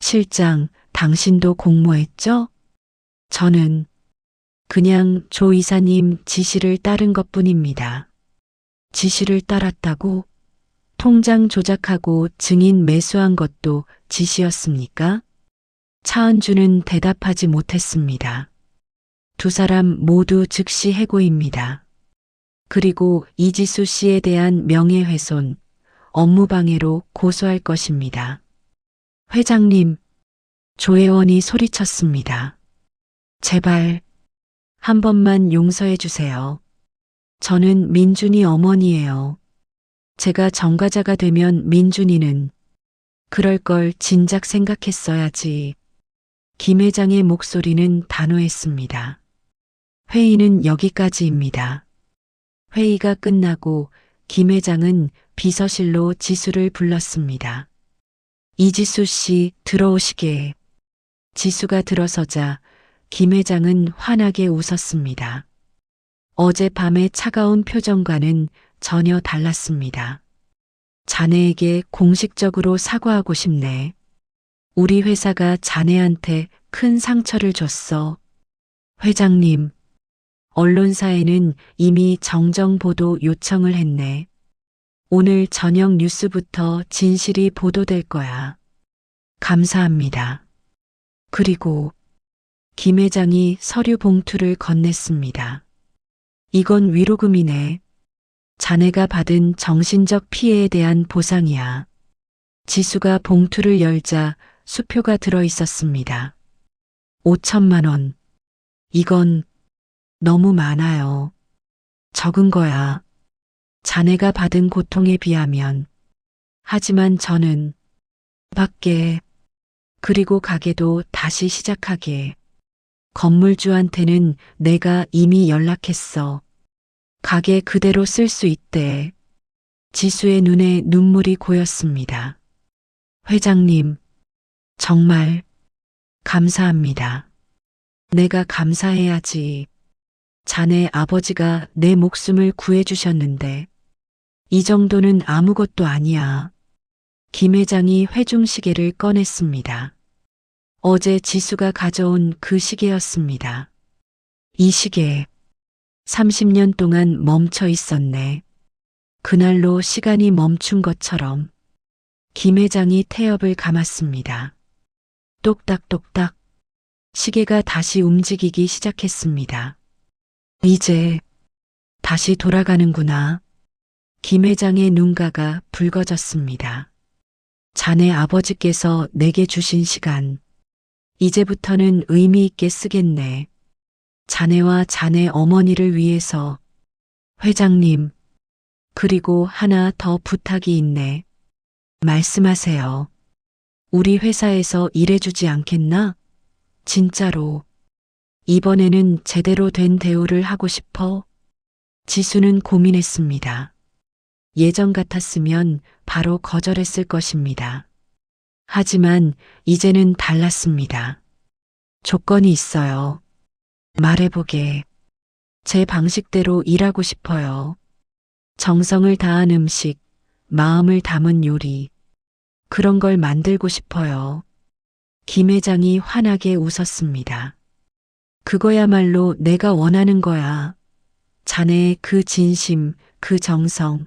실장, 당신도 공모했죠? 저는 그냥 조 이사님 지시를 따른 것뿐입니다. 지시를 따랐다고? 통장 조작하고 증인 매수한 것도 지시였습니까? 차은주는 대답하지 못했습니다. 두 사람 모두 즉시 해고입니다. 그리고 이지수 씨에 대한 명예훼손, 업무방해로 고소할 것입니다. 회장님, 조혜원이 소리쳤습니다. 제발 한 번만 용서해 주세요. 저는 민준이 어머니예요. 제가 정과자가 되면 민준이는 그럴 걸 진작 생각했어야지. 김 회장의 목소리는 단호했습니다. 회의는 여기까지입니다. 회의가 끝나고 김 회장은 비서실로 지수를 불렀습니다. 이지수 씨 들어오시게. 지수가 들어서자 김 회장은 환하게 웃었습니다. 어젯밤의 차가운 표정과는 전혀 달랐습니다. 자네에게 공식적으로 사과하고 싶네. 우리 회사가 자네한테 큰 상처를 줬어. 회장님, 언론사에는 이미 정정보도 요청을 했네. 오늘 저녁 뉴스부터 진실이 보도될 거야. 감사합니다. 그리고 김 회장이 서류 봉투를 건넸습니다. 이건 위로금이네. 자네가 받은 정신적 피해에 대한 보상이야. 지수가 봉투를 열자 수표가 들어 있었습니다. 5천만 원. 이건 너무 많아요. 적은 거야. 자네가 받은 고통에 비하면. 하지만 저는 밖에, 그리고 가게도 다시 시작하게. 건물주한테는 내가 이미 연락했어. 가게 그대로 쓸 수 있대. 지수의 눈에 눈물이 고였습니다. 회장님, 정말 감사합니다. 내가 감사해야지. 자네 아버지가 내 목숨을 구해주셨는데 이 정도는 아무것도 아니야. 김 회장이 회중시계를 꺼냈습니다. 어제 지수가 가져온 그 시계였습니다. 이 시계 30년 동안 멈춰 있었네. 그날로 시간이 멈춘 것처럼. 김 회장이 태엽을 감았습니다. 똑딱똑딱 시계가 다시 움직이기 시작했습니다. 이제 다시 돌아가는구나. 김 회장의 눈가가 붉어졌습니다. 자네 아버지께서 내게 주신 시간, 이제부터는 의미 있게 쓰겠네. 자네와 자네 어머니를 위해서. 회장님, 그리고 하나 더 부탁이 있네. 말씀하세요. 우리 회사에서 일해주지 않겠나? 진짜로. 이번에는 제대로 된 대우를 하고 싶어. 지수는 고민했습니다. 예전 같았으면 바로 거절했을 것입니다. 하지만 이제는 달랐습니다. 조건이 있어요. 말해보게. 제 방식대로 일하고 싶어요. 정성을 다한 음식, 마음을 담은 요리, 그런 걸 만들고 싶어요. 김 회장이 환하게 웃었습니다. 그거야말로 내가 원하는 거야. 자네의 그 진심, 그 정성.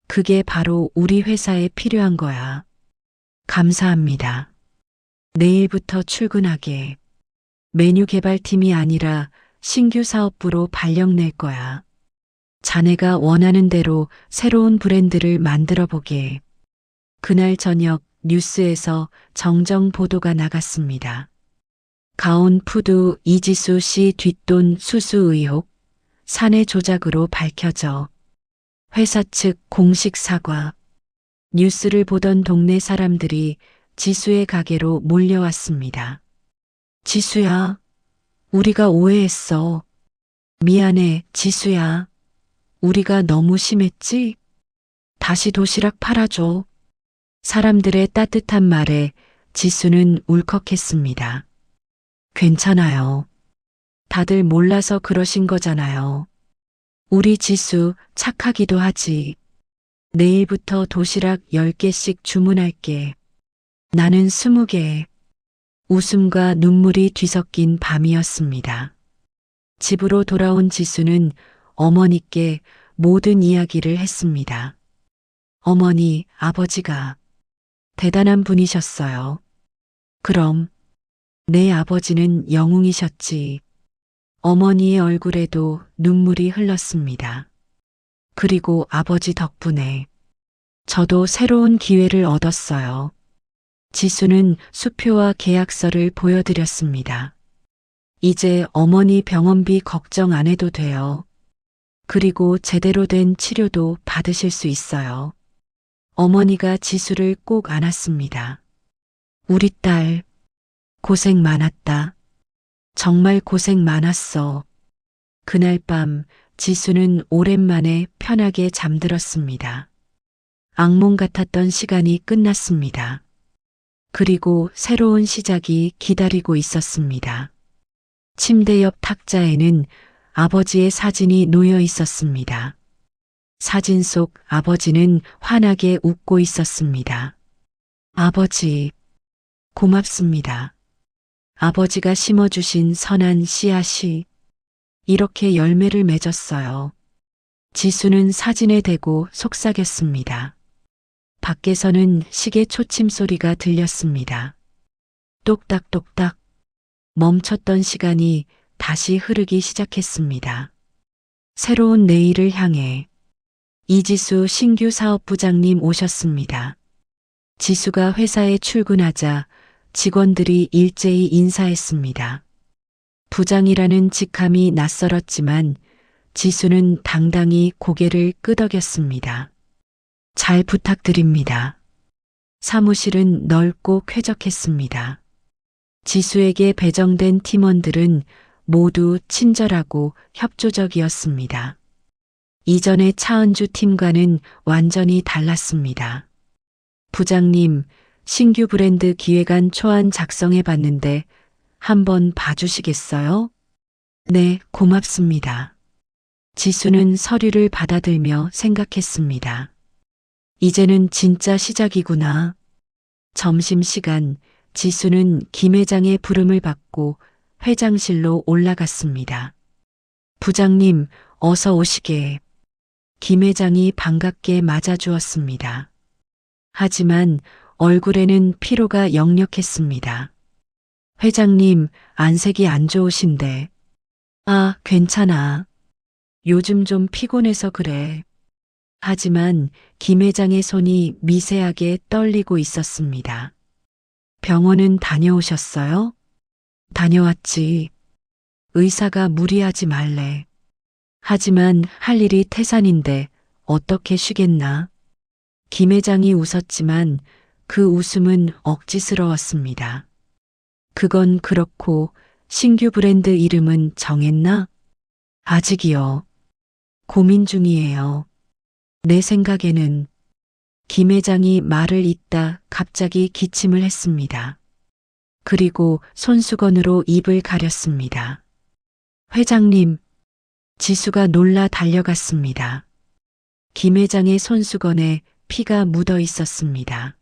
그게 바로 우리 회사에 필요한 거야. 감사합니다. 내일부터 출근하게. 메뉴 개발팀이 아니라 신규 사업부로 발령 낼 거야. 자네가 원하는 대로 새로운 브랜드를 만들어 보게. 그날 저녁 뉴스에서 정정 보도가 나갔습니다. 가온푸드 이지수 씨 뒷돈 수수 의혹, 사내 조작으로 밝혀져. 회사 측 공식 사과. 뉴스를 보던 동네 사람들이 지수의 가게로 몰려왔습니다. 지수야, 우리가 오해했어. 미안해, 지수야. 우리가 너무 심했지? 다시 도시락 팔아줘. 사람들의 따뜻한 말에 지수는 울컥했습니다. 괜찮아요. 다들 몰라서 그러신 거잖아요. 우리 지수 착하기도 하지. 내일부터 도시락 10개씩 주문할게. 나는 20개. 웃음과 눈물이 뒤섞인 밤이었습니다. 집으로 돌아온 지수는 어머니께 모든 이야기를 했습니다. 어머니, 아버지가 대단한 분이셨어요. 그럼 내 아버지는 영웅이셨지. 어머니의 얼굴에도 눈물이 흘렀습니다. 그리고 아버지 덕분에 저도 새로운 기회를 얻었어요. 지수는 수표와 계약서를 보여드렸습니다. 이제 어머니 병원비 걱정 안 해도 돼요. 그리고 제대로 된 치료도 받으실 수 있어요. 어머니가 지수를 꼭 안았습니다. 우리 딸, 고생 많았다. 정말 고생 많았어. 그날 밤 지수는 오랜만에 편하게 잠들었습니다. 악몽 같았던 시간이 끝났습니다. 그리고 새로운 시작이 기다리고 있었습니다. 침대 옆 탁자에는 아버지의 사진이 놓여 있었습니다. 사진 속 아버지는 환하게 웃고 있었습니다. 아버지, 고맙습니다. 아버지가 심어주신 선한 씨앗이 이렇게 열매를 맺었어요. 지수는 사진에 대고 속삭였습니다. 밖에서는 시계 초침 소리가 들렸습니다. 똑딱똑딱 멈췄던 시간이 다시 흐르기 시작했습니다. 새로운 내일을 향해 이지수 신규 사업부장님 오셨습니다. 지수가 회사에 출근하자 직원들이 일제히 인사했습니다. 부장이라는 직함이 낯설었지만 지수는 당당히 고개를 끄덕였습니다. 잘 부탁드립니다. 사무실은 넓고 쾌적했습니다. 지수에게 배정된 팀원들은 모두 친절하고 협조적이었습니다. 이전의 차은주 팀과는 완전히 달랐습니다. 부장님, 신규 브랜드 기획안 초안 작성해 봤는데 한번 봐주시겠어요? 네, 고맙습니다. 지수는 서류를 받아들며 생각했습니다. 이제는 진짜 시작이구나. 점심시간 지수는 김 회장의 부름을 받고 회장실로 올라갔습니다. 부장님, 어서 오시게. 김 회장이 반갑게 맞아주었습니다. 하지만 얼굴에는 피로가 역력했습니다. 회장님, 안색이 안 좋으신데. 아, 괜찮아. 요즘 좀 피곤해서 그래. 하지만 김 회장의 손이 미세하게 떨리고 있었습니다. 병원은 다녀오셨어요? 다녀왔지. 의사가 무리하지 말래. 하지만 할 일이 태산인데 어떻게 쉬겠나? 김 회장이 웃었지만 그 웃음은 억지스러웠습니다. 그건 그렇고 신규 브랜드 이름은 정했나? 아직이요. 고민 중이에요. 내 생각에는 김 회장이 말을 잇다 갑자기 기침을 했습니다. 그리고 손수건으로 입을 가렸습니다. 회장님, 지수가 놀라 달려갔습니다. 김 회장의 손수건에 피가 묻어 있었습니다.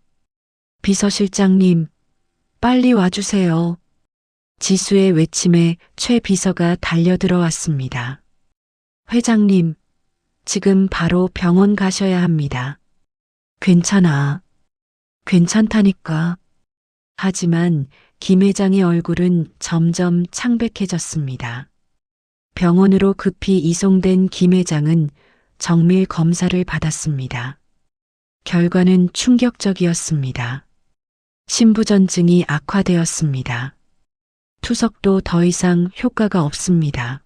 비서실장님, 빨리 와주세요. 지수의 외침에 최 비서가 달려들어왔습니다. 회장님, 지금 바로 병원 가셔야 합니다. 괜찮아. 괜찮다니까. 하지만 김 회장의 얼굴은 점점 창백해졌습니다. 병원으로 급히 이송된 김 회장은 정밀 검사를 받았습니다. 결과는 충격적이었습니다. 심부전증이 악화되었습니다. 투석도 더 이상 효과가 없습니다.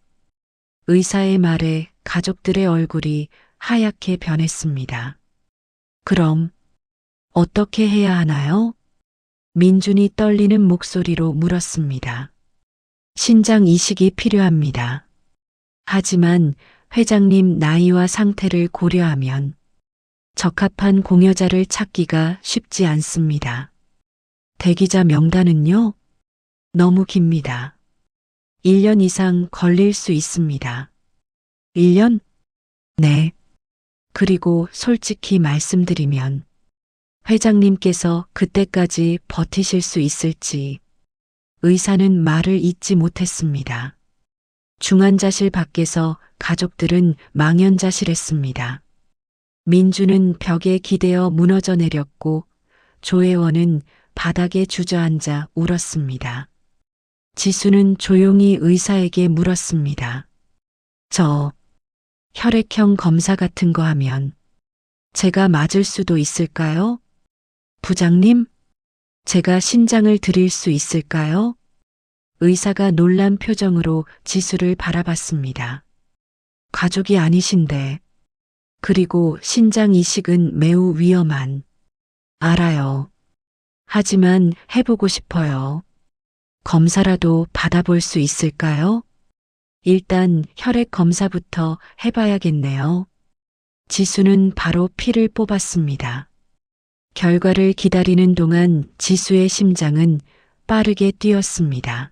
의사의 말에 가족들의 얼굴이 하얗게 변했습니다. 그럼 어떻게 해야 하나요? 민준이 떨리는 목소리로 물었습니다. 신장 이식이 필요합니다. 하지만 회장님 나이와 상태를 고려하면 적합한 공여자를 찾기가 쉽지 않습니다. 대기자 명단은요? 너무 깁니다. 1년 이상 걸릴 수 있습니다. 1년? 네. 그리고 솔직히 말씀드리면 회장님께서 그때까지 버티실 수 있을지 의사는 말을 잇지 못했습니다. 중환자실 밖에서 가족들은 망연자실했습니다. 민주는 벽에 기대어 무너져 내렸고 조혜원은 바닥에 주저앉아 울었습니다. 지수는 조용히 의사에게 물었습니다. 저 혈액형 검사 같은 거 하면 제가 맞을 수도 있을까요? 부장님, 제가 신장을 드릴 수 있을까요? 의사가 놀란 표정으로 지수를 바라봤습니다. 가족이 아니신데, 그리고 신장 이식은 매우 위험한. 알아요. 하지만 해보고 싶어요. 검사라도 받아볼 수 있을까요? 일단 혈액 검사부터 해봐야겠네요. 지수는 바로 피를 뽑았습니다. 결과를 기다리는 동안 지수의 심장은 빠르게 뛰었습니다.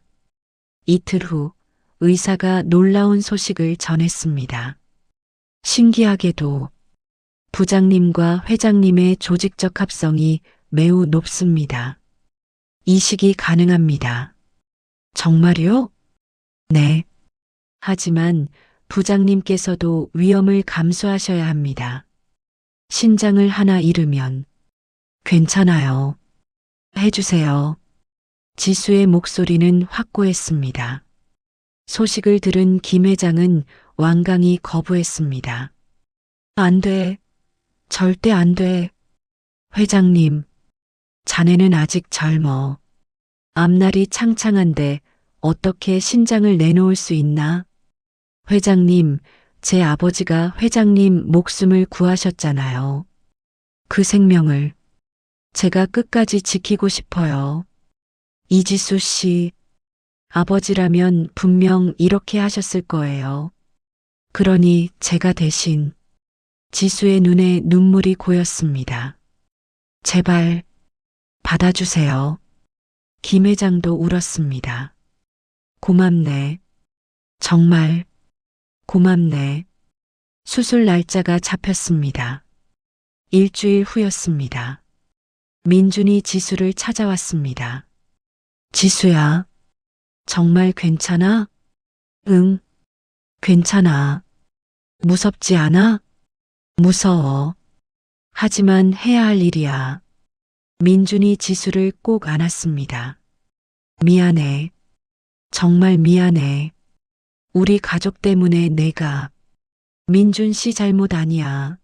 이틀 후 의사가 놀라운 소식을 전했습니다. 신기하게도 부장님과 회장님의 조직적 합성이 매우 높습니다. 이식이 가능합니다. 정말요? 네. 하지만 부장님께서도 위험을 감수하셔야 합니다. 신장을 하나 잃으면 괜찮아요. 해주세요. 지수의 목소리는 확고했습니다. 소식을 들은 김 회장은 완강히 거부했습니다. 안 돼. 절대 안 돼. 회장님, 자네는 아직 젊어. 앞날이 창창한데 어떻게 신장을 내놓을 수 있나? 회장님, 제 아버지가 회장님 목숨을 구하셨잖아요. 그 생명을 제가 끝까지 지키고 싶어요. 이지수 씨, 아버지라면 분명 이렇게 하셨을 거예요. 그러니 제가 대신 지수의 눈에 눈물이 고였습니다. 제발 받아주세요. 김 회장도 울었습니다. 고맙네. 정말 고맙네. 수술 날짜가 잡혔습니다. 일주일 후였습니다. 민준이 지수를 찾아왔습니다. 지수야, 정말 괜찮아? 응, 괜찮아. 무섭지 않아? 무서워. 하지만 해야 할 일이야. 민준이 지수를 꼭 안았습니다. 미안해. 정말 미안해. 우리 가족 때문에 내가. 민준 씨 잘못 아니야.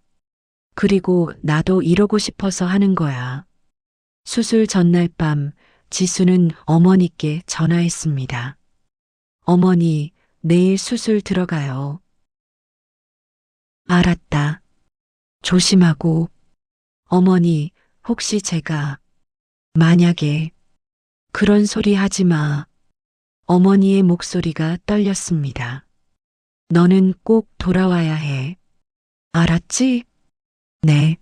그리고 나도 이러고 싶어서 하는 거야. 수술 전날 밤 지수는 어머니께 전화했습니다. 어머니, 내일 수술 들어가요. 알았다. 조심하고. 어머니, 혹시 제가 만약에 그런 소리 하지 마. 어머니의 목소리가 떨렸습니다. 너는 꼭 돌아와야 해. 알았지? 네.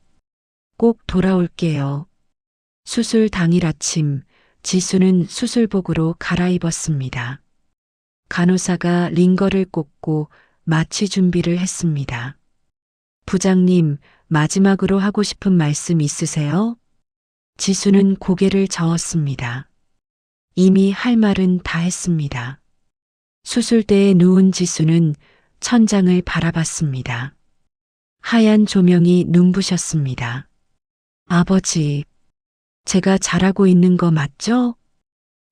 꼭 돌아올게요. 수술 당일 아침, 지수는 수술복으로 갈아입었습니다. 간호사가 링거를 꽂고 마취 준비를 했습니다. 부장님, 마지막으로 하고 싶은 말씀 있으세요? 지수는 고개를 저었습니다. 이미 할 말은 다 했습니다. 수술대에 누운 지수는 천장을 바라봤습니다. 하얀 조명이 눈부셨습니다. 아버지, 제가 잘하고 있는 거 맞죠?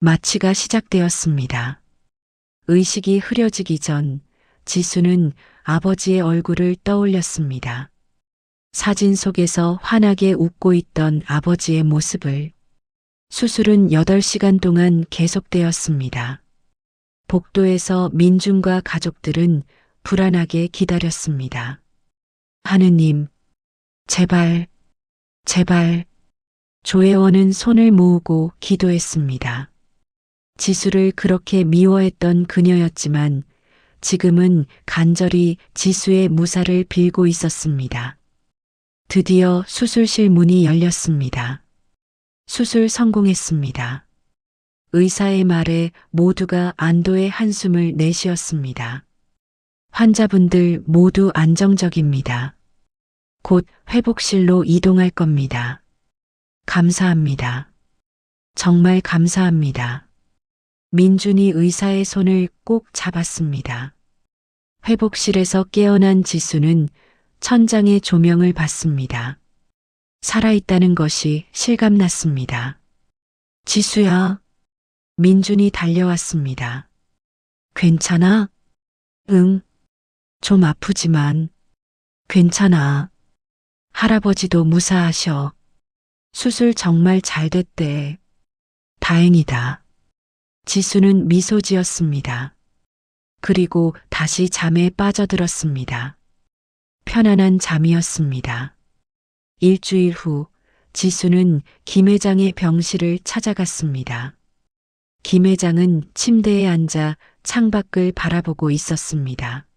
마취가 시작되었습니다. 의식이 흐려지기 전 지수는 아버지의 얼굴을 떠올렸습니다. 사진 속에서 환하게 웃고 있던 아버지의 모습을. 수술은 8시간 동안 계속되었습니다. 복도에서 민준과 가족들은 불안하게 기다렸습니다. 하느님, 제발, 제발. 조혜원은 손을 모으고 기도했습니다. 지수를 그렇게 미워했던 그녀였지만 지금은 간절히 지수의 무사를 빌고 있었습니다. 드디어 수술실 문이 열렸습니다. 수술 성공했습니다. 의사의 말에 모두가 안도의 한숨을 내쉬었습니다. 환자분들 모두 안정적입니다. 곧 회복실로 이동할 겁니다. 감사합니다. 정말 감사합니다. 민준이 의사의 손을 꼭 잡았습니다. 회복실에서 깨어난 지수는 천장의 조명을 봤습니다. 살아있다는 것이 실감났습니다. 지수야. 민준이 달려왔습니다. 괜찮아? 응. 좀 아프지만 괜찮아. 할아버지도 무사하셔. 수술 정말 잘 됐대. 다행이다. 지수는 미소 지었습니다. 그리고 다시 잠에 빠져들었습니다. 편안한 잠이었습니다. 일주일 후 지수는 김 회장의 병실을 찾아갔습니다. 김 회장은 침대에 앉아 창밖을 바라보고 있었습니다.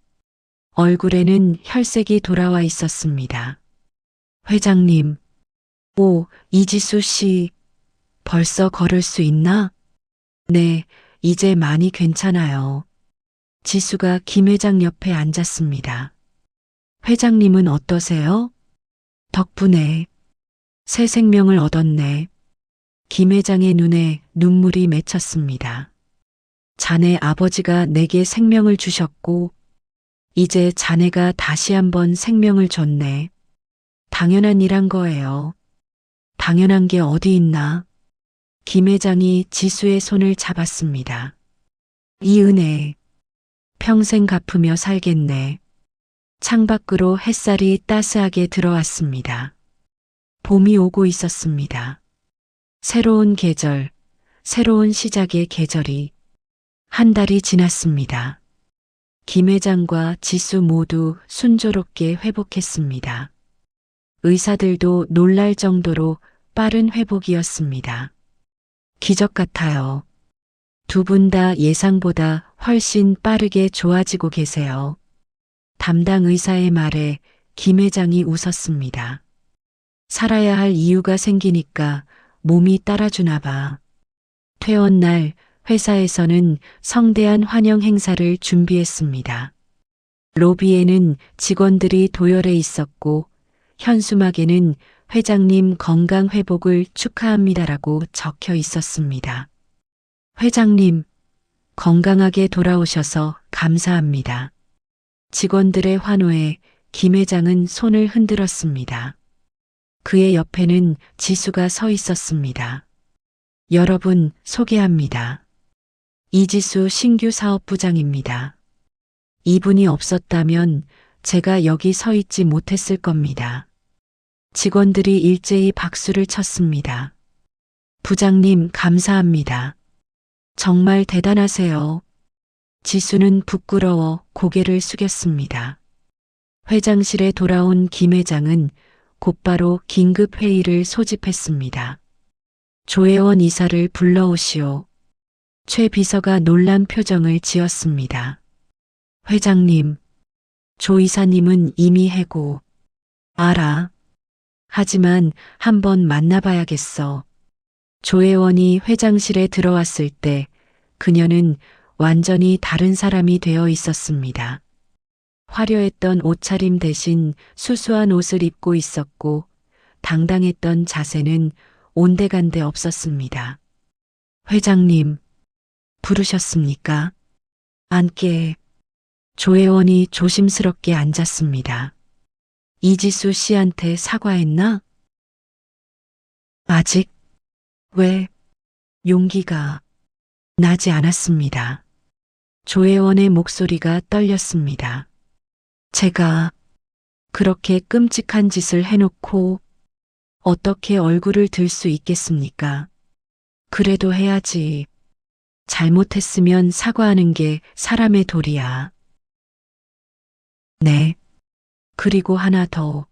얼굴에는 혈색이 돌아와 있었습니다. 회장님, 오, 이지수 씨, 벌써 걸을 수 있나? 네, 이제 많이 괜찮아요. 지수가 김 회장 옆에 앉았습니다. 회장님은 어떠세요? 덕분에 새 생명을 얻었네. 김 회장의 눈에 눈물이 맺혔습니다. 자네 아버지가 내게 생명을 주셨고 이제 자네가 다시 한번 생명을 줬네. 당연한 일한 거예요. 당연한 게 어디 있나? 김 회장이 지수의 손을 잡았습니다. 이 은혜 평생 갚으며 살겠네. 창밖으로 햇살이 따스하게 들어왔습니다. 봄이 오고 있었습니다. 새로운 계절, 새로운 시작의 계절이. 한 달이 지났습니다. 김 회장과 지수 모두 순조롭게 회복했습니다. 의사들도 놀랄 정도로 빠른 회복이었습니다. 기적 같아요. 두 분 다 예상보다 훨씬 빠르게 좋아지고 계세요. 담당 의사의 말에 김 회장이 웃었습니다. 살아야 할 이유가 생기니까 몸이 따라주나 봐. 퇴원 날 회사에서는 성대한 환영 행사를 준비했습니다. 로비에는 직원들이 도열해 있었고 현수막에는 회장님 건강 회복을 축하합니다라고 적혀 있었습니다. 회장님, 건강하게 돌아오셔서 감사합니다. 직원들의 환호에 김 회장은 손을 흔들었습니다. 그의 옆에는 지수가 서 있었습니다. 여러분, 소개합니다. 이지수 신규 사업부장입니다. 이분이 없었다면 제가 여기 서 있지 못했을 겁니다. 직원들이 일제히 박수를 쳤습니다. 부장님, 감사합니다. 정말 대단하세요. 지수는 부끄러워 고개를 숙였습니다. 회장실에 돌아온 김 회장은 곧바로 긴급 회의를 소집했습니다. 조혜원 이사를 불러오시오. 최 비서가 놀란 표정을 지었습니다. 회장님, 조 이사님은 이미 해고. 알아. 하지만 한번 만나봐야겠어. 조혜원이 회장실에 들어왔을 때 그녀는 완전히 다른 사람이 되어 있었습니다. 화려했던 옷차림 대신 수수한 옷을 입고 있었고 당당했던 자세는 온데간데 없었습니다. 회장님, 부르셨습니까? 앉게. 조혜원이 조심스럽게 앉았습니다. 이지수 씨한테 사과했나? 아직? 왜? 용기가 나지 않았습니다. 조혜원의 목소리가 떨렸습니다. 제가 그렇게 끔찍한 짓을 해놓고 어떻게 얼굴을 들 수 있겠습니까? 그래도 해야지. 잘못했으면 사과하는 게 사람의 도리야. 네. 그리고 하나 더.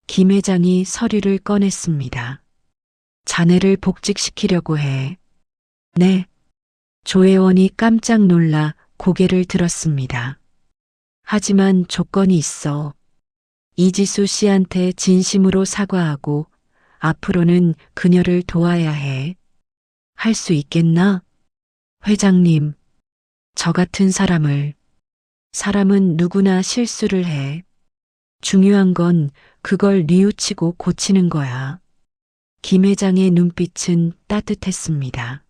김 회장이 서류를 꺼냈습니다. 자네를 복직시키려고 해. 네. 조혜원이 깜짝 놀라 고개를 들었습니다. 하지만 조건이 있어. 이지수 씨한테 진심으로 사과하고 앞으로는 그녀를 도와야 해. 할 수 있겠나? 회장님, 저 같은 사람은 누구나 실수를 해. 중요한 건 그걸 뉘우치고 고치는 거야. 김 회장의 눈빛은 따뜻했습니다.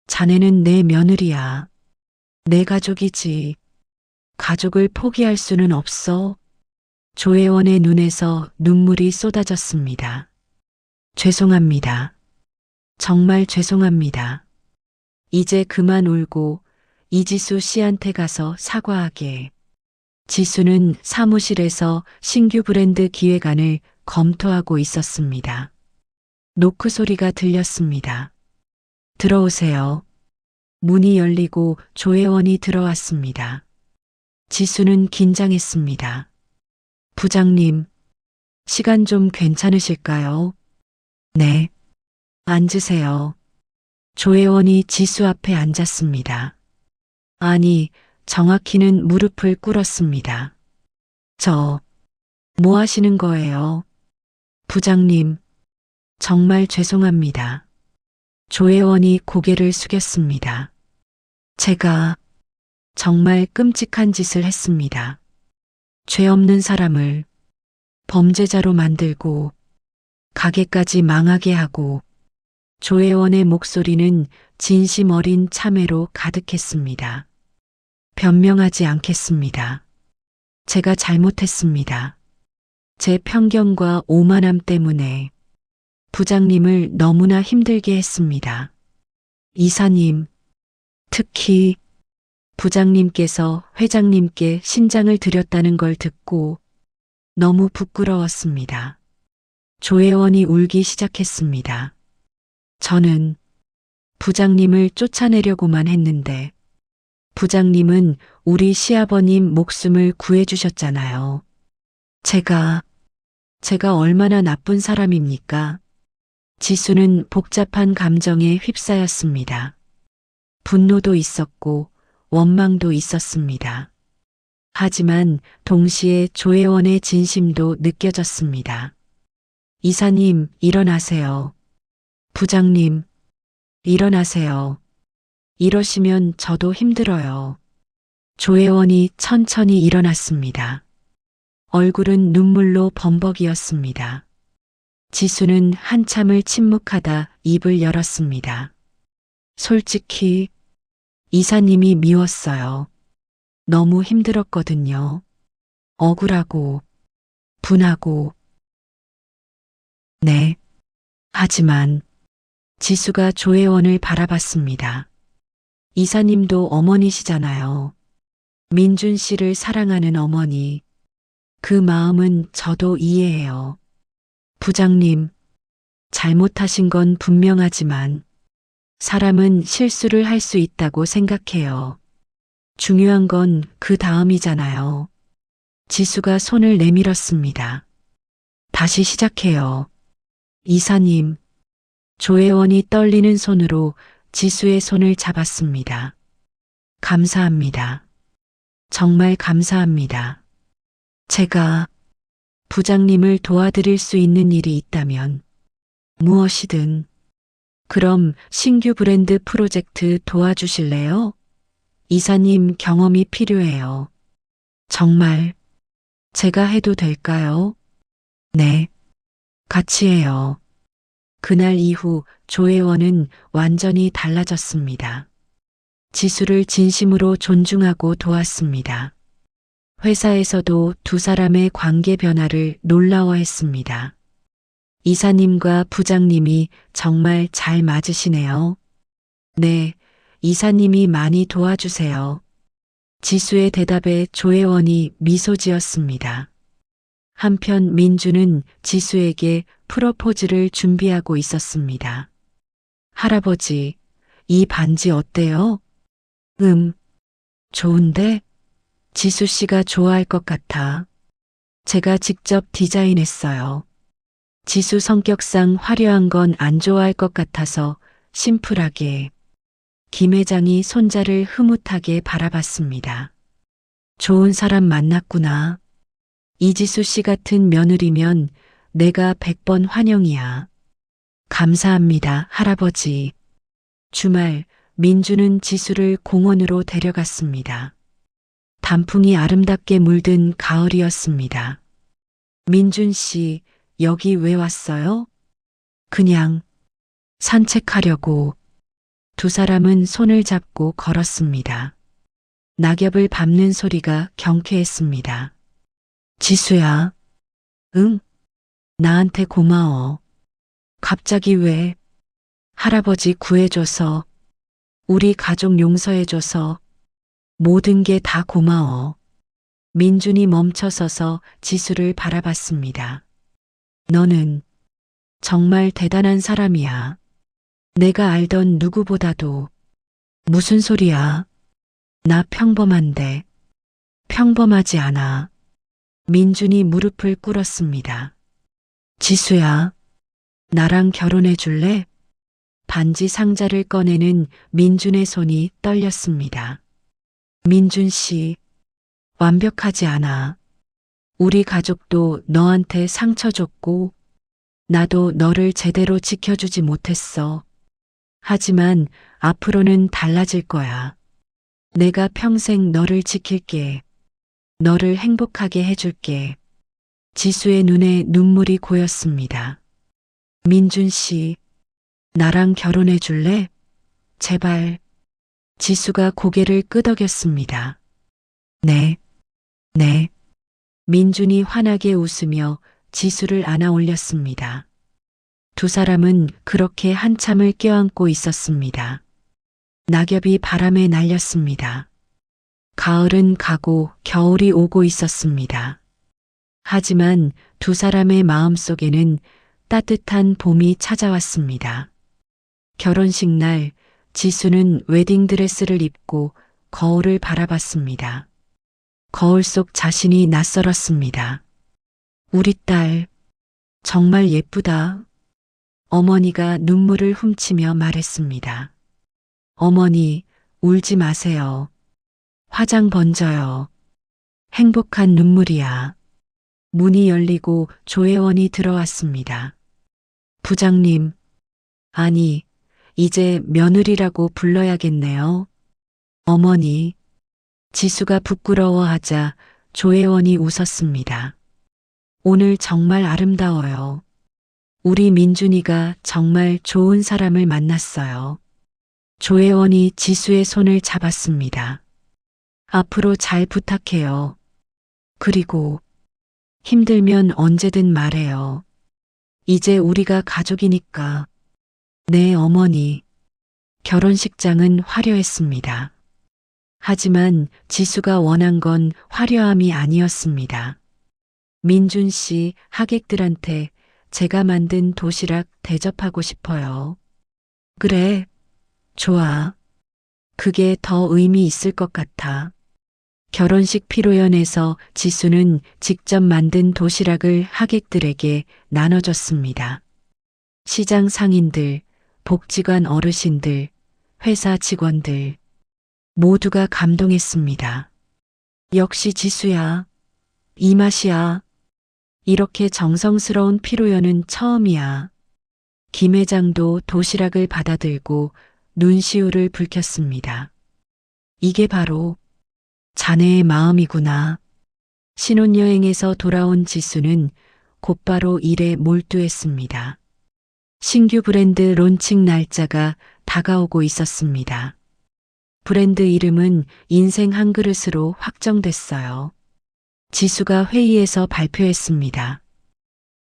자네는 내 며느리야. 내 가족이지. 가족을 포기할 수는 없어. 조혜원의 눈에서 눈물이 쏟아졌습니다. 죄송합니다. 정말 죄송합니다. 이제 그만 울고 이지수 씨한테 가서 사과하게. 지수는 사무실에서 신규 브랜드 기획안을 검토하고 있었습니다. 노크 소리가 들렸습니다. 들어오세요. 문이 열리고 조혜원이 들어왔습니다. 지수는 긴장했습니다. 부장님, 시간 좀 괜찮으실까요? 네. 앉으세요. 조혜원이 지수 앞에 앉았습니다. 아니, 정확히는 무릎을 꿇었습니다. 뭐 하시는 거예요? 부장님, 정말 죄송합니다. 조혜원이 고개를 숙였습니다. 제가 정말 끔찍한 짓을 했습니다. 죄 없는 사람을 범죄자로 만들고 가게까지 망하게 하고. 조혜원의 목소리는 진심 어린 참회로 가득했습니다. 변명하지 않겠습니다. 제가 잘못했습니다. 제 편견과 오만함 때문에 부장님을 너무나 힘들게 했습니다. 이사님, 특히 부장님께서 회장님께 신장을 드렸다는 걸 듣고 너무 부끄러웠습니다. 조혜원이 울기 시작했습니다. 저는 부장님을 쫓아내려고만 했는데 부장님은 우리 시아버님 목숨을 구해주셨잖아요. 제가 얼마나 나쁜 사람입니까? 지수는 복잡한 감정에 휩싸였습니다. 분노도 있었고 원망도 있었습니다. 하지만 동시에 조혜원의 진심도 느껴졌습니다. 이사님, 일어나세요. 부장님, 일어나세요. 이러시면 저도 힘들어요. 조혜원이 천천히 일어났습니다. 얼굴은 눈물로 범벅이었습니다. 지수는 한참을 침묵하다 입을 열었습니다. 솔직히 이사님이 미웠어요. 너무 힘들었거든요. 억울하고 분하고. 네. 하지만 지수가 조혜원을 바라봤습니다. 이사님도 어머니시잖아요. 민준 씨를 사랑하는 어머니. 그 마음은 저도 이해해요. 부장님, 잘못하신 건 분명하지만 사람은 실수를 할 수 있다고 생각해요. 중요한 건 그 다음이잖아요. 지수가 손을 내밀었습니다. 다시 시작해요. 이사님. 조혜원이 떨리는 손으로 지수의 손을 잡았습니다. 감사합니다. 정말 감사합니다. 제가 부장님을 도와드릴 수 있는 일이 있다면 무엇이든. 그럼 신규 브랜드 프로젝트 도와주실래요? 이사님 경험이 필요해요. 정말 제가 해도 될까요? 네, 같이 해요. 그날 이후 조혜원은 완전히 달라졌습니다. 지수를 진심으로 존중하고 도왔습니다. 회사에서도 두 사람의 관계 변화를 놀라워했습니다. 이사님과 부장님이 정말 잘 맞으시네요. 네, 이사님이 많이 도와주세요. 지수의 대답에 조혜원이 미소 지었습니다. 한편 민주는 지수에게 프로포즈를 준비하고 있었습니다. 할아버지, 이 반지 어때요? 좋은데? 지수 씨가 좋아할 것 같아. 제가 직접 디자인했어요. 지수 성격상 화려한 건 안 좋아할 것 같아서 심플하게. 김 회장이 손자를 흐뭇하게 바라봤습니다. 좋은 사람 만났구나. 이지수 씨 같은 며느리면 내가 100번 환영이야. 감사합니다, 할아버지. 주말 민주는 지수를 공원으로 데려갔습니다. 단풍이 아름답게 물든 가을이었습니다. 민준 씨, 여기 왜 왔어요? 그냥 산책하려고. 두 사람은 손을 잡고 걸었습니다. 낙엽을 밟는 소리가 경쾌했습니다. 지수야. 응? 나한테 고마워. 갑자기 왜? 할아버지 구해줘서, 우리 가족 용서해줘서, 모든 게 다 고마워. 민준이 멈춰서서 지수를 바라봤습니다. 너는 정말 대단한 사람이야. 내가 알던 누구보다도. 무슨 소리야? 나 평범한데. 평범하지 않아. 민준이 무릎을 꿇었습니다. 지수야, 나랑 결혼해 줄래? 반지 상자를 꺼내는 민준의 손이 떨렸습니다. 민준 씨, 완벽하지 않아. 우리 가족도 너한테 상처 줬고, 나도 너를 제대로 지켜주지 못했어. 하지만 앞으로는 달라질 거야. 내가 평생 너를 지킬게. 너를 행복하게 해줄게. 지수의 눈에 눈물이 고였습니다. 민준 씨, 나랑 결혼해 줄래? 제발. 지수가 고개를 끄덕였습니다. 네, 네. 민준이 환하게 웃으며 지수를 안아 올렸습니다. 두 사람은 그렇게 한참을 껴안고 있었습니다. 낙엽이 바람에 날렸습니다. 가을은 가고 겨울이 오고 있었습니다. 하지만 두 사람의 마음속에는 따뜻한 봄이 찾아왔습니다. 결혼식 날 지수는 웨딩드레스를 입고 거울을 바라봤습니다. 거울 속 자신이 낯설었습니다. 우리 딸, 정말 예쁘다. 어머니가 눈물을 훔치며 말했습니다. 어머니, 울지 마세요. 화장 번져요. 행복한 눈물이야. 문이 열리고 조혜원이 들어왔습니다. 부장님, 아니, 이제 며느리라고 불러야겠네요. 어머니, 지수가 부끄러워하자 조혜원이 웃었습니다. 오늘 정말 아름다워요. 우리 민준이가 정말 좋은 사람을 만났어요. 조혜원이 지수의 손을 잡았습니다. 앞으로 잘 부탁해요. 그리고 힘들면 언제든 말해요. 이제 우리가 가족이니까. 네, 어머니. 결혼식장은 화려했습니다. 하지만 지수가 원한 건 화려함이 아니었습니다. 민준 씨 하객들한테 제가 만든 도시락 대접하고 싶어요. 그래, 좋아. 그게 더 의미 있을 것 같아. 결혼식 피로연에서 지수는 직접 만든 도시락을 하객들에게 나눠줬습니다. 시장 상인들, 복지관 어르신들, 회사 직원들, 모두가 감동했습니다. 역시 지수야. 이 맛이야. 이렇게 정성스러운 피로연은 처음이야. 김 회장도 도시락을 받아들고 눈시울을 붉혔습니다. 이게 바로 자네의 마음이구나. 신혼여행에서 돌아온 지수는 곧바로 일에 몰두했습니다. 신규 브랜드 론칭 날짜가 다가오고 있었습니다. 브랜드 이름은 인생 한 그릇으로 확정됐어요. 지수가 회의에서 발표했습니다.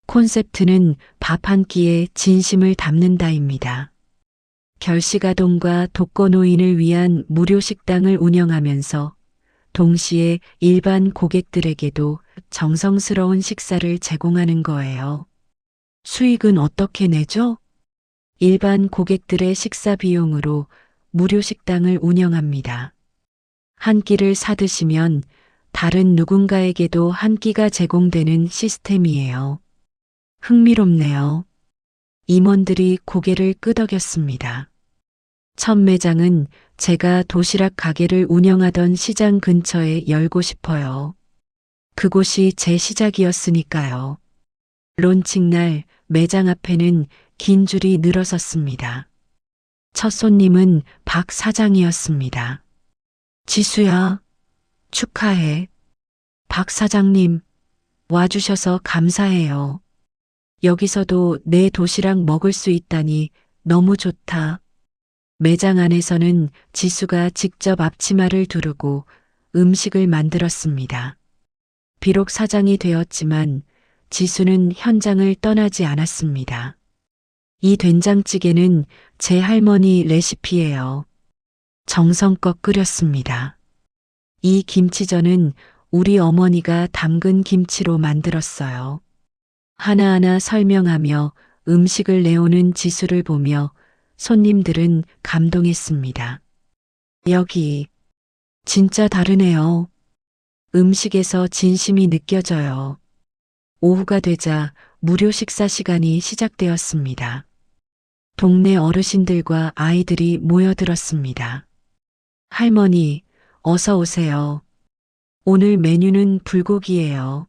콘셉트는 밥 한 끼에 진심을 담는다입니다. 결식아동과 독거노인을 위한 무료 식당을 운영하면서 동시에 일반 고객들에게도 정성스러운 식사를 제공하는 거예요. 수익은 어떻게 내죠? 일반 고객들의 식사 비용으로 무료 식당을 운영합니다. 한 끼를 사드시면 다른 누군가에게도 한 끼가 제공되는 시스템이에요. 흥미롭네요. 임원들이 고개를 끄덕였습니다. 첫 매장은 제가 도시락 가게를 운영하던 시장 근처에 열고 싶어요. 그곳이 제 시작이었으니까요. 론칭날 매장 앞에는 긴 줄이 늘어섰습니다. 첫 손님은 박 사장이었습니다. 지수야, 축하해. 박 사장님, 와주셔서 감사해요. 여기서도 내 도시락 먹을 수 있다니 너무 좋다. 매장 안에서는 지수가 직접 앞치마를 두르고 음식을 만들었습니다. 비록 사장이 되었지만 지수는 현장을 떠나지 않았습니다. 이 된장찌개는 제 할머니 레시피예요. 정성껏 끓였습니다. 이 김치전은 우리 어머니가 담근 김치로 만들었어요. 하나하나 설명하며 음식을 내오는 지수를 보며 손님들은 감동했습니다. 여기 진짜 다르네요. 음식에서 진심이 느껴져요. 오후가 되자 무료 식사 시간이 시작되었습니다. 동네 어르신들과 아이들이 모여들었습니다. 할머니, 어서 오세요. 오늘 메뉴는 불고기예요.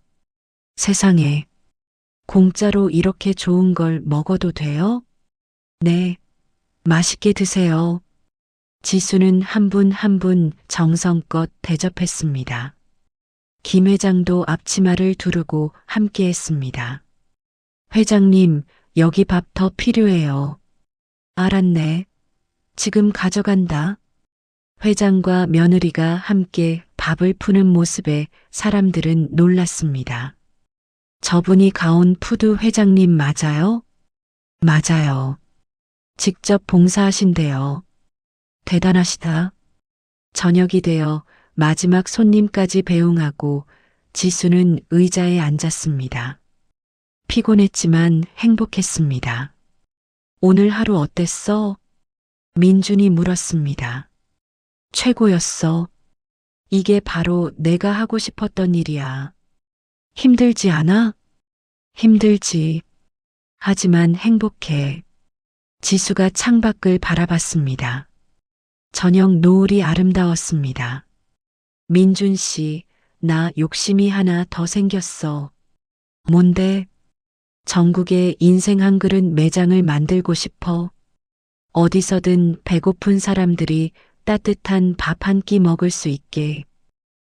세상에, 공짜로 이렇게 좋은 걸 먹어도 돼요? 네, 맛있게 드세요. 지수는 한 분 한 분 정성껏 대접했습니다. 김 회장도 앞치마를 두르고 함께 했습니다. 회장님, 여기 밥 더 필요해요. 알았네. 지금 가져간다. 회장과 며느리가 함께 밥을 푸는 모습에 사람들은 놀랐습니다. 저분이 가온 푸드 회장님 맞아요? 맞아요. 직접 봉사하신대요. 대단하시다. 저녁이 되어 마지막 손님까지 배웅하고 지수는 의자에 앉았습니다. 피곤했지만 행복했습니다. 오늘 하루 어땠어? 민준이 물었습니다. 최고였어. 이게 바로 내가 하고 싶었던 일이야. 힘들지 않아? 힘들지. 하지만 행복해. 지수가 창밖을 바라봤습니다. 저녁 노을이 아름다웠습니다. 민준 씨, 나 욕심이 하나 더 생겼어. 뭔데? 전국에 인생 한 그릇 매장을 만들고 싶어. 어디서든 배고픈 사람들이 따뜻한 밥 한 끼 먹을 수 있게.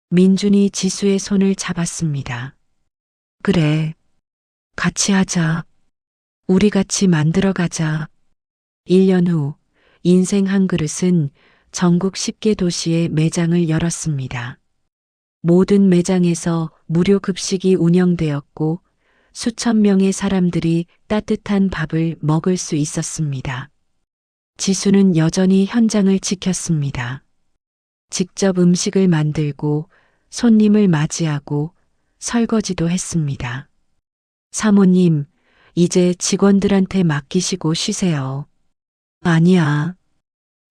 민준이 지수의 손을 잡았습니다. 그래. 같이 하자. 우리 같이 만들어 가자. 1년 후 인생 한 그릇은 전국 10개 도시에 매장을 열었습니다. 모든 매장에서 무료 급식이 운영되었고 수천 명의 사람들이 따뜻한 밥을 먹을 수 있었습니다. 지수는 여전히 현장을 지켰습니다. 직접 음식을 만들고 손님을 맞이하고 설거지도 했습니다. 사모님, 이제 직원들한테 맡기시고 쉬세요. 아니야.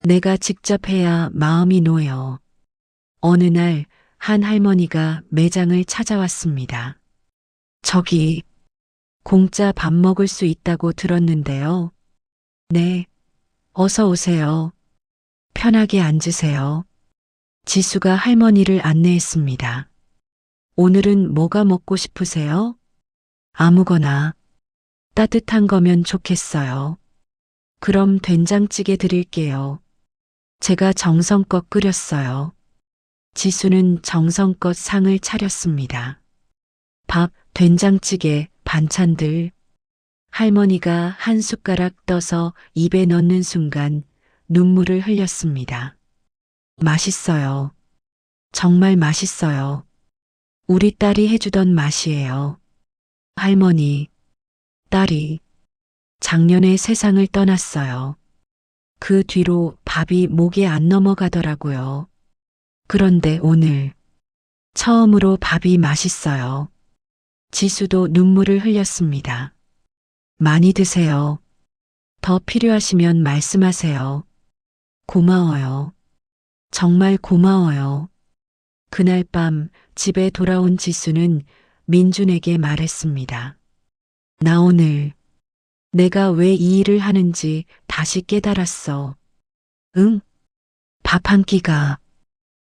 내가 직접 해야 마음이 놓여. 어느 날 한 할머니가 매장을 찾아왔습니다. 저기, 공짜 밥 먹을 수 있다고 들었는데요. 네, 어서 오세요. 편하게 앉으세요. 지수가 할머니를 안내했습니다. 오늘은 뭐가 먹고 싶으세요? 아무거나 따뜻한 거면 좋겠어요. 그럼 된장찌개 드릴게요. 제가 정성껏 끓였어요. 지수는 정성껏 상을 차렸습니다. 밥, 된장찌개, 반찬들. 할머니가 한 숟가락 떠서 입에 넣는 순간 눈물을 흘렸습니다. 맛있어요. 정말 맛있어요. 우리 딸이 해주던 맛이에요. 할머니, 딸이 작년에 세상을 떠났어요. 그 뒤로 밥이 목에 안 넘어가더라고요. 그런데 오늘 처음으로 밥이 맛있어요. 지수도 눈물을 흘렸습니다. 많이 드세요. 더 필요하시면 말씀하세요. 고마워요. 정말 고마워요. 그날 밤 집에 돌아온 지수는 민준에게 말했습니다. 나 오늘 내가 왜 이 일을 하는지 다시 깨달았어. 응? 밥 한 끼가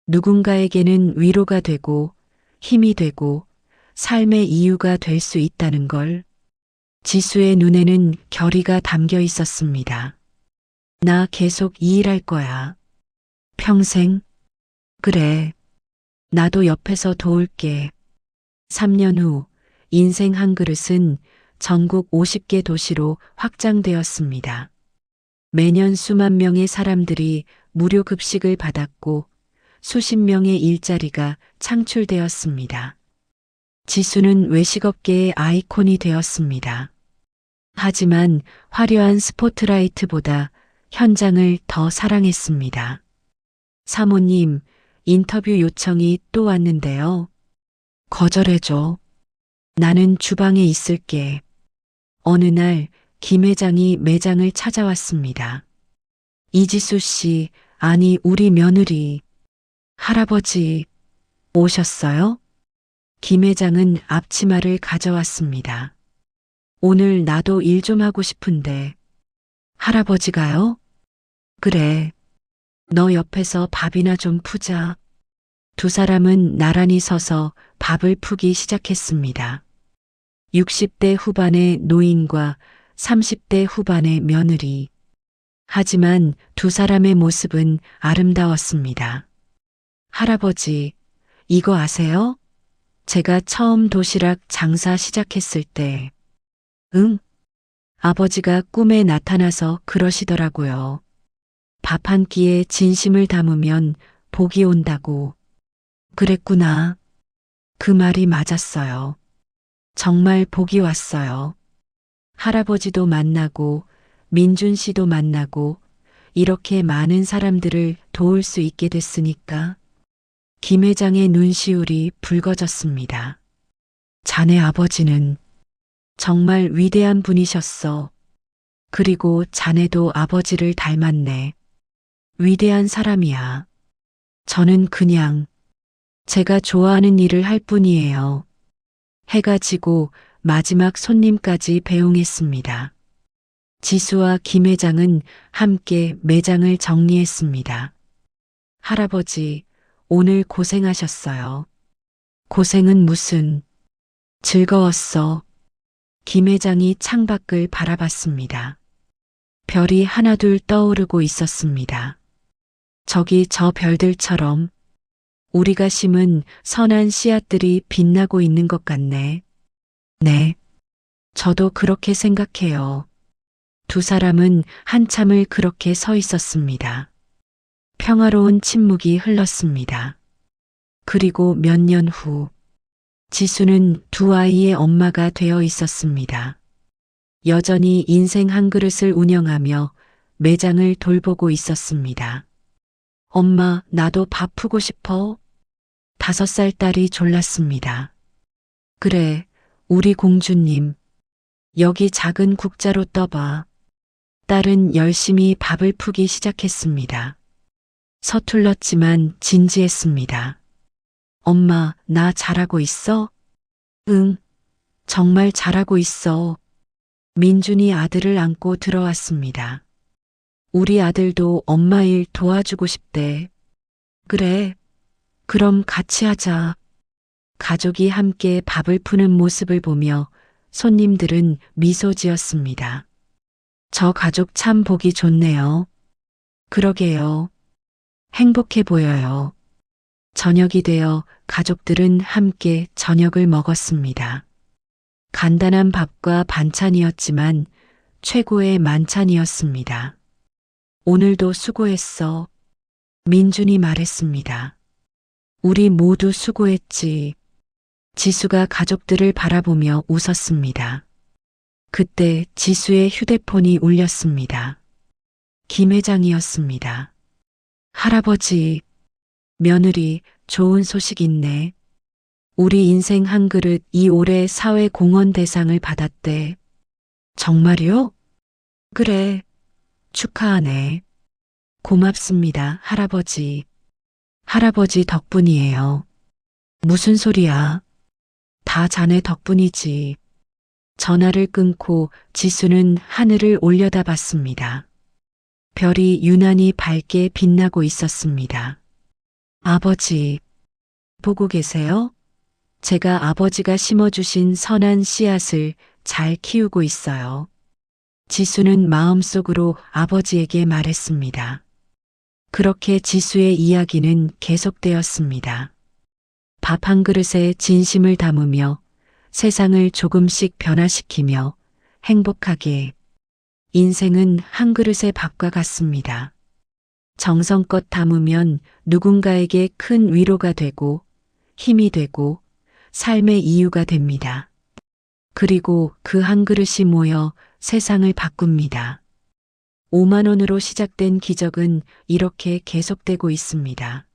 누군가에게는 위로가 되고 힘이 되고 삶의 이유가 될 수 있다는 걸. 지수의 눈에는 결의가 담겨 있었습니다. 나 계속 이 일 할 거야. 평생? 그래. 나도 옆에서 도울게. 3년 후 인생 한 그릇은 전국 50개 도시로 확장되었습니다. 매년 수만 명의 사람들이 무료 급식을 받았고 수십 명의 일자리가 창출되었습니다. 지수는 외식업계의 아이콘이 되었습니다. 하지만 화려한 스포트라이트보다 현장을 더 사랑했습니다. 사모님, 인터뷰 요청이 또 왔는데요. 거절해줘. 나는 주방에 있을게. 어느 날 김 회장이 매장을 찾아왔습니다. 이지수 씨, 아니 우리 며느리. 할아버지, 오셨어요? 김 회장은 앞치마를 가져왔습니다. 오늘 나도 일 좀 하고 싶은데. 할아버지가요? 그래. 너 옆에서 밥이나 좀 푸자. 두 사람은 나란히 서서 밥을 푸기 시작했습니다. 60대 후반의 노인과 30대 후반의 며느리. 하지만 두 사람의 모습은 아름다웠습니다. 할아버지, 이거 아세요? 제가 처음 도시락 장사 시작했을 때. 응? 아버지가 꿈에 나타나서 그러시더라고요. 밥 한 끼에 진심을 담으면 복이 온다고. 그랬구나. 그 말이 맞았어요. 정말 복이 왔어요. 할아버지도 만나고 민준 씨도 만나고 이렇게 많은 사람들을 도울 수 있게 됐으니까. 김 회장의 눈시울이 붉어졌습니다. 자네 아버지는 정말 위대한 분이셨어. 그리고 자네도 아버지를 닮았네. 위대한 사람이야. 저는 그냥 제가 좋아하는 일을 할 뿐이에요. 해가 지고 마지막 손님까지 배웅했습니다. 지수와 김 회장은 함께 매장을 정리했습니다. 할아버지, 오늘 고생하셨어요. 고생은 무슨, 즐거웠어. 김 회장이 창밖을 바라봤습니다. 별이 하나둘 떠오르고 있었습니다. 저기 저 별들처럼 우리가 심은 선한 씨앗들이 빛나고 있는 것 같네. 네, 저도 그렇게 생각해요. 두 사람은 한참을 그렇게 서 있었습니다. 평화로운 침묵이 흘렀습니다. 그리고 몇 년 후, 지수는 두 아이의 엄마가 되어 있었습니다. 여전히 인생 한 그릇을 운영하며 매장을 돌보고 있었습니다. 엄마, 나도 밥 푸고 싶어. 5살 딸이 졸랐습니다. 그래, 우리 공주님. 여기 작은 국자로 떠봐. 딸은 열심히 밥을 푸기 시작했습니다. 서툴렀지만 진지했습니다. 엄마, 나 잘하고 있어? 응, 정말 잘하고 있어. 민준이 아들을 안고 들어왔습니다. 우리 아들도 엄마 일 도와주고 싶대. 그래, 그럼 같이 하자. 가족이 함께 밥을 푸는 모습을 보며 손님들은 미소 지었습니다. 저 가족 참 보기 좋네요. 그러게요. 행복해 보여요. 저녁이 되어 가족들은 함께 저녁을 먹었습니다. 간단한 밥과 반찬이었지만 최고의 만찬이었습니다. 오늘도 수고했어. 민준이 말했습니다. 우리 모두 수고했지. 지수가 가족들을 바라보며 웃었습니다. 그때 지수의 휴대폰이 울렸습니다. 김 회장이었습니다. 할아버지, 며느리, 좋은 소식 있네. 우리 인생 한 그릇 이 올해 사회공헌대상을 받았대. 정말요? 그래. 축하하네. 고맙습니다, 할아버지. 할아버지 덕분이에요. 무슨 소리야? 다 자네 덕분이지. 전화를 끊고 지수는 하늘을 올려다봤습니다. 별이 유난히 밝게 빛나고 있었습니다. 아버지, 보고 계세요? 제가 아버지가 심어주신 선한 씨앗을 잘 키우고 있어요. 지수는 마음속으로 아버지에게 말했습니다. 그렇게 지수의 이야기는 계속되었습니다. 밥 한 그릇에 진심을 담으며 세상을 조금씩 변화시키며 행복하게. 인생은 한 그릇의 밥과 같습니다. 정성껏 담으면 누군가에게 큰 위로가 되고 힘이 되고 삶의 이유가 됩니다. 그리고 그 한 그릇이 모여 세상을 바꿉니다. 5만 원으로 시작된 기적은 이렇게 계속되고 있습니다.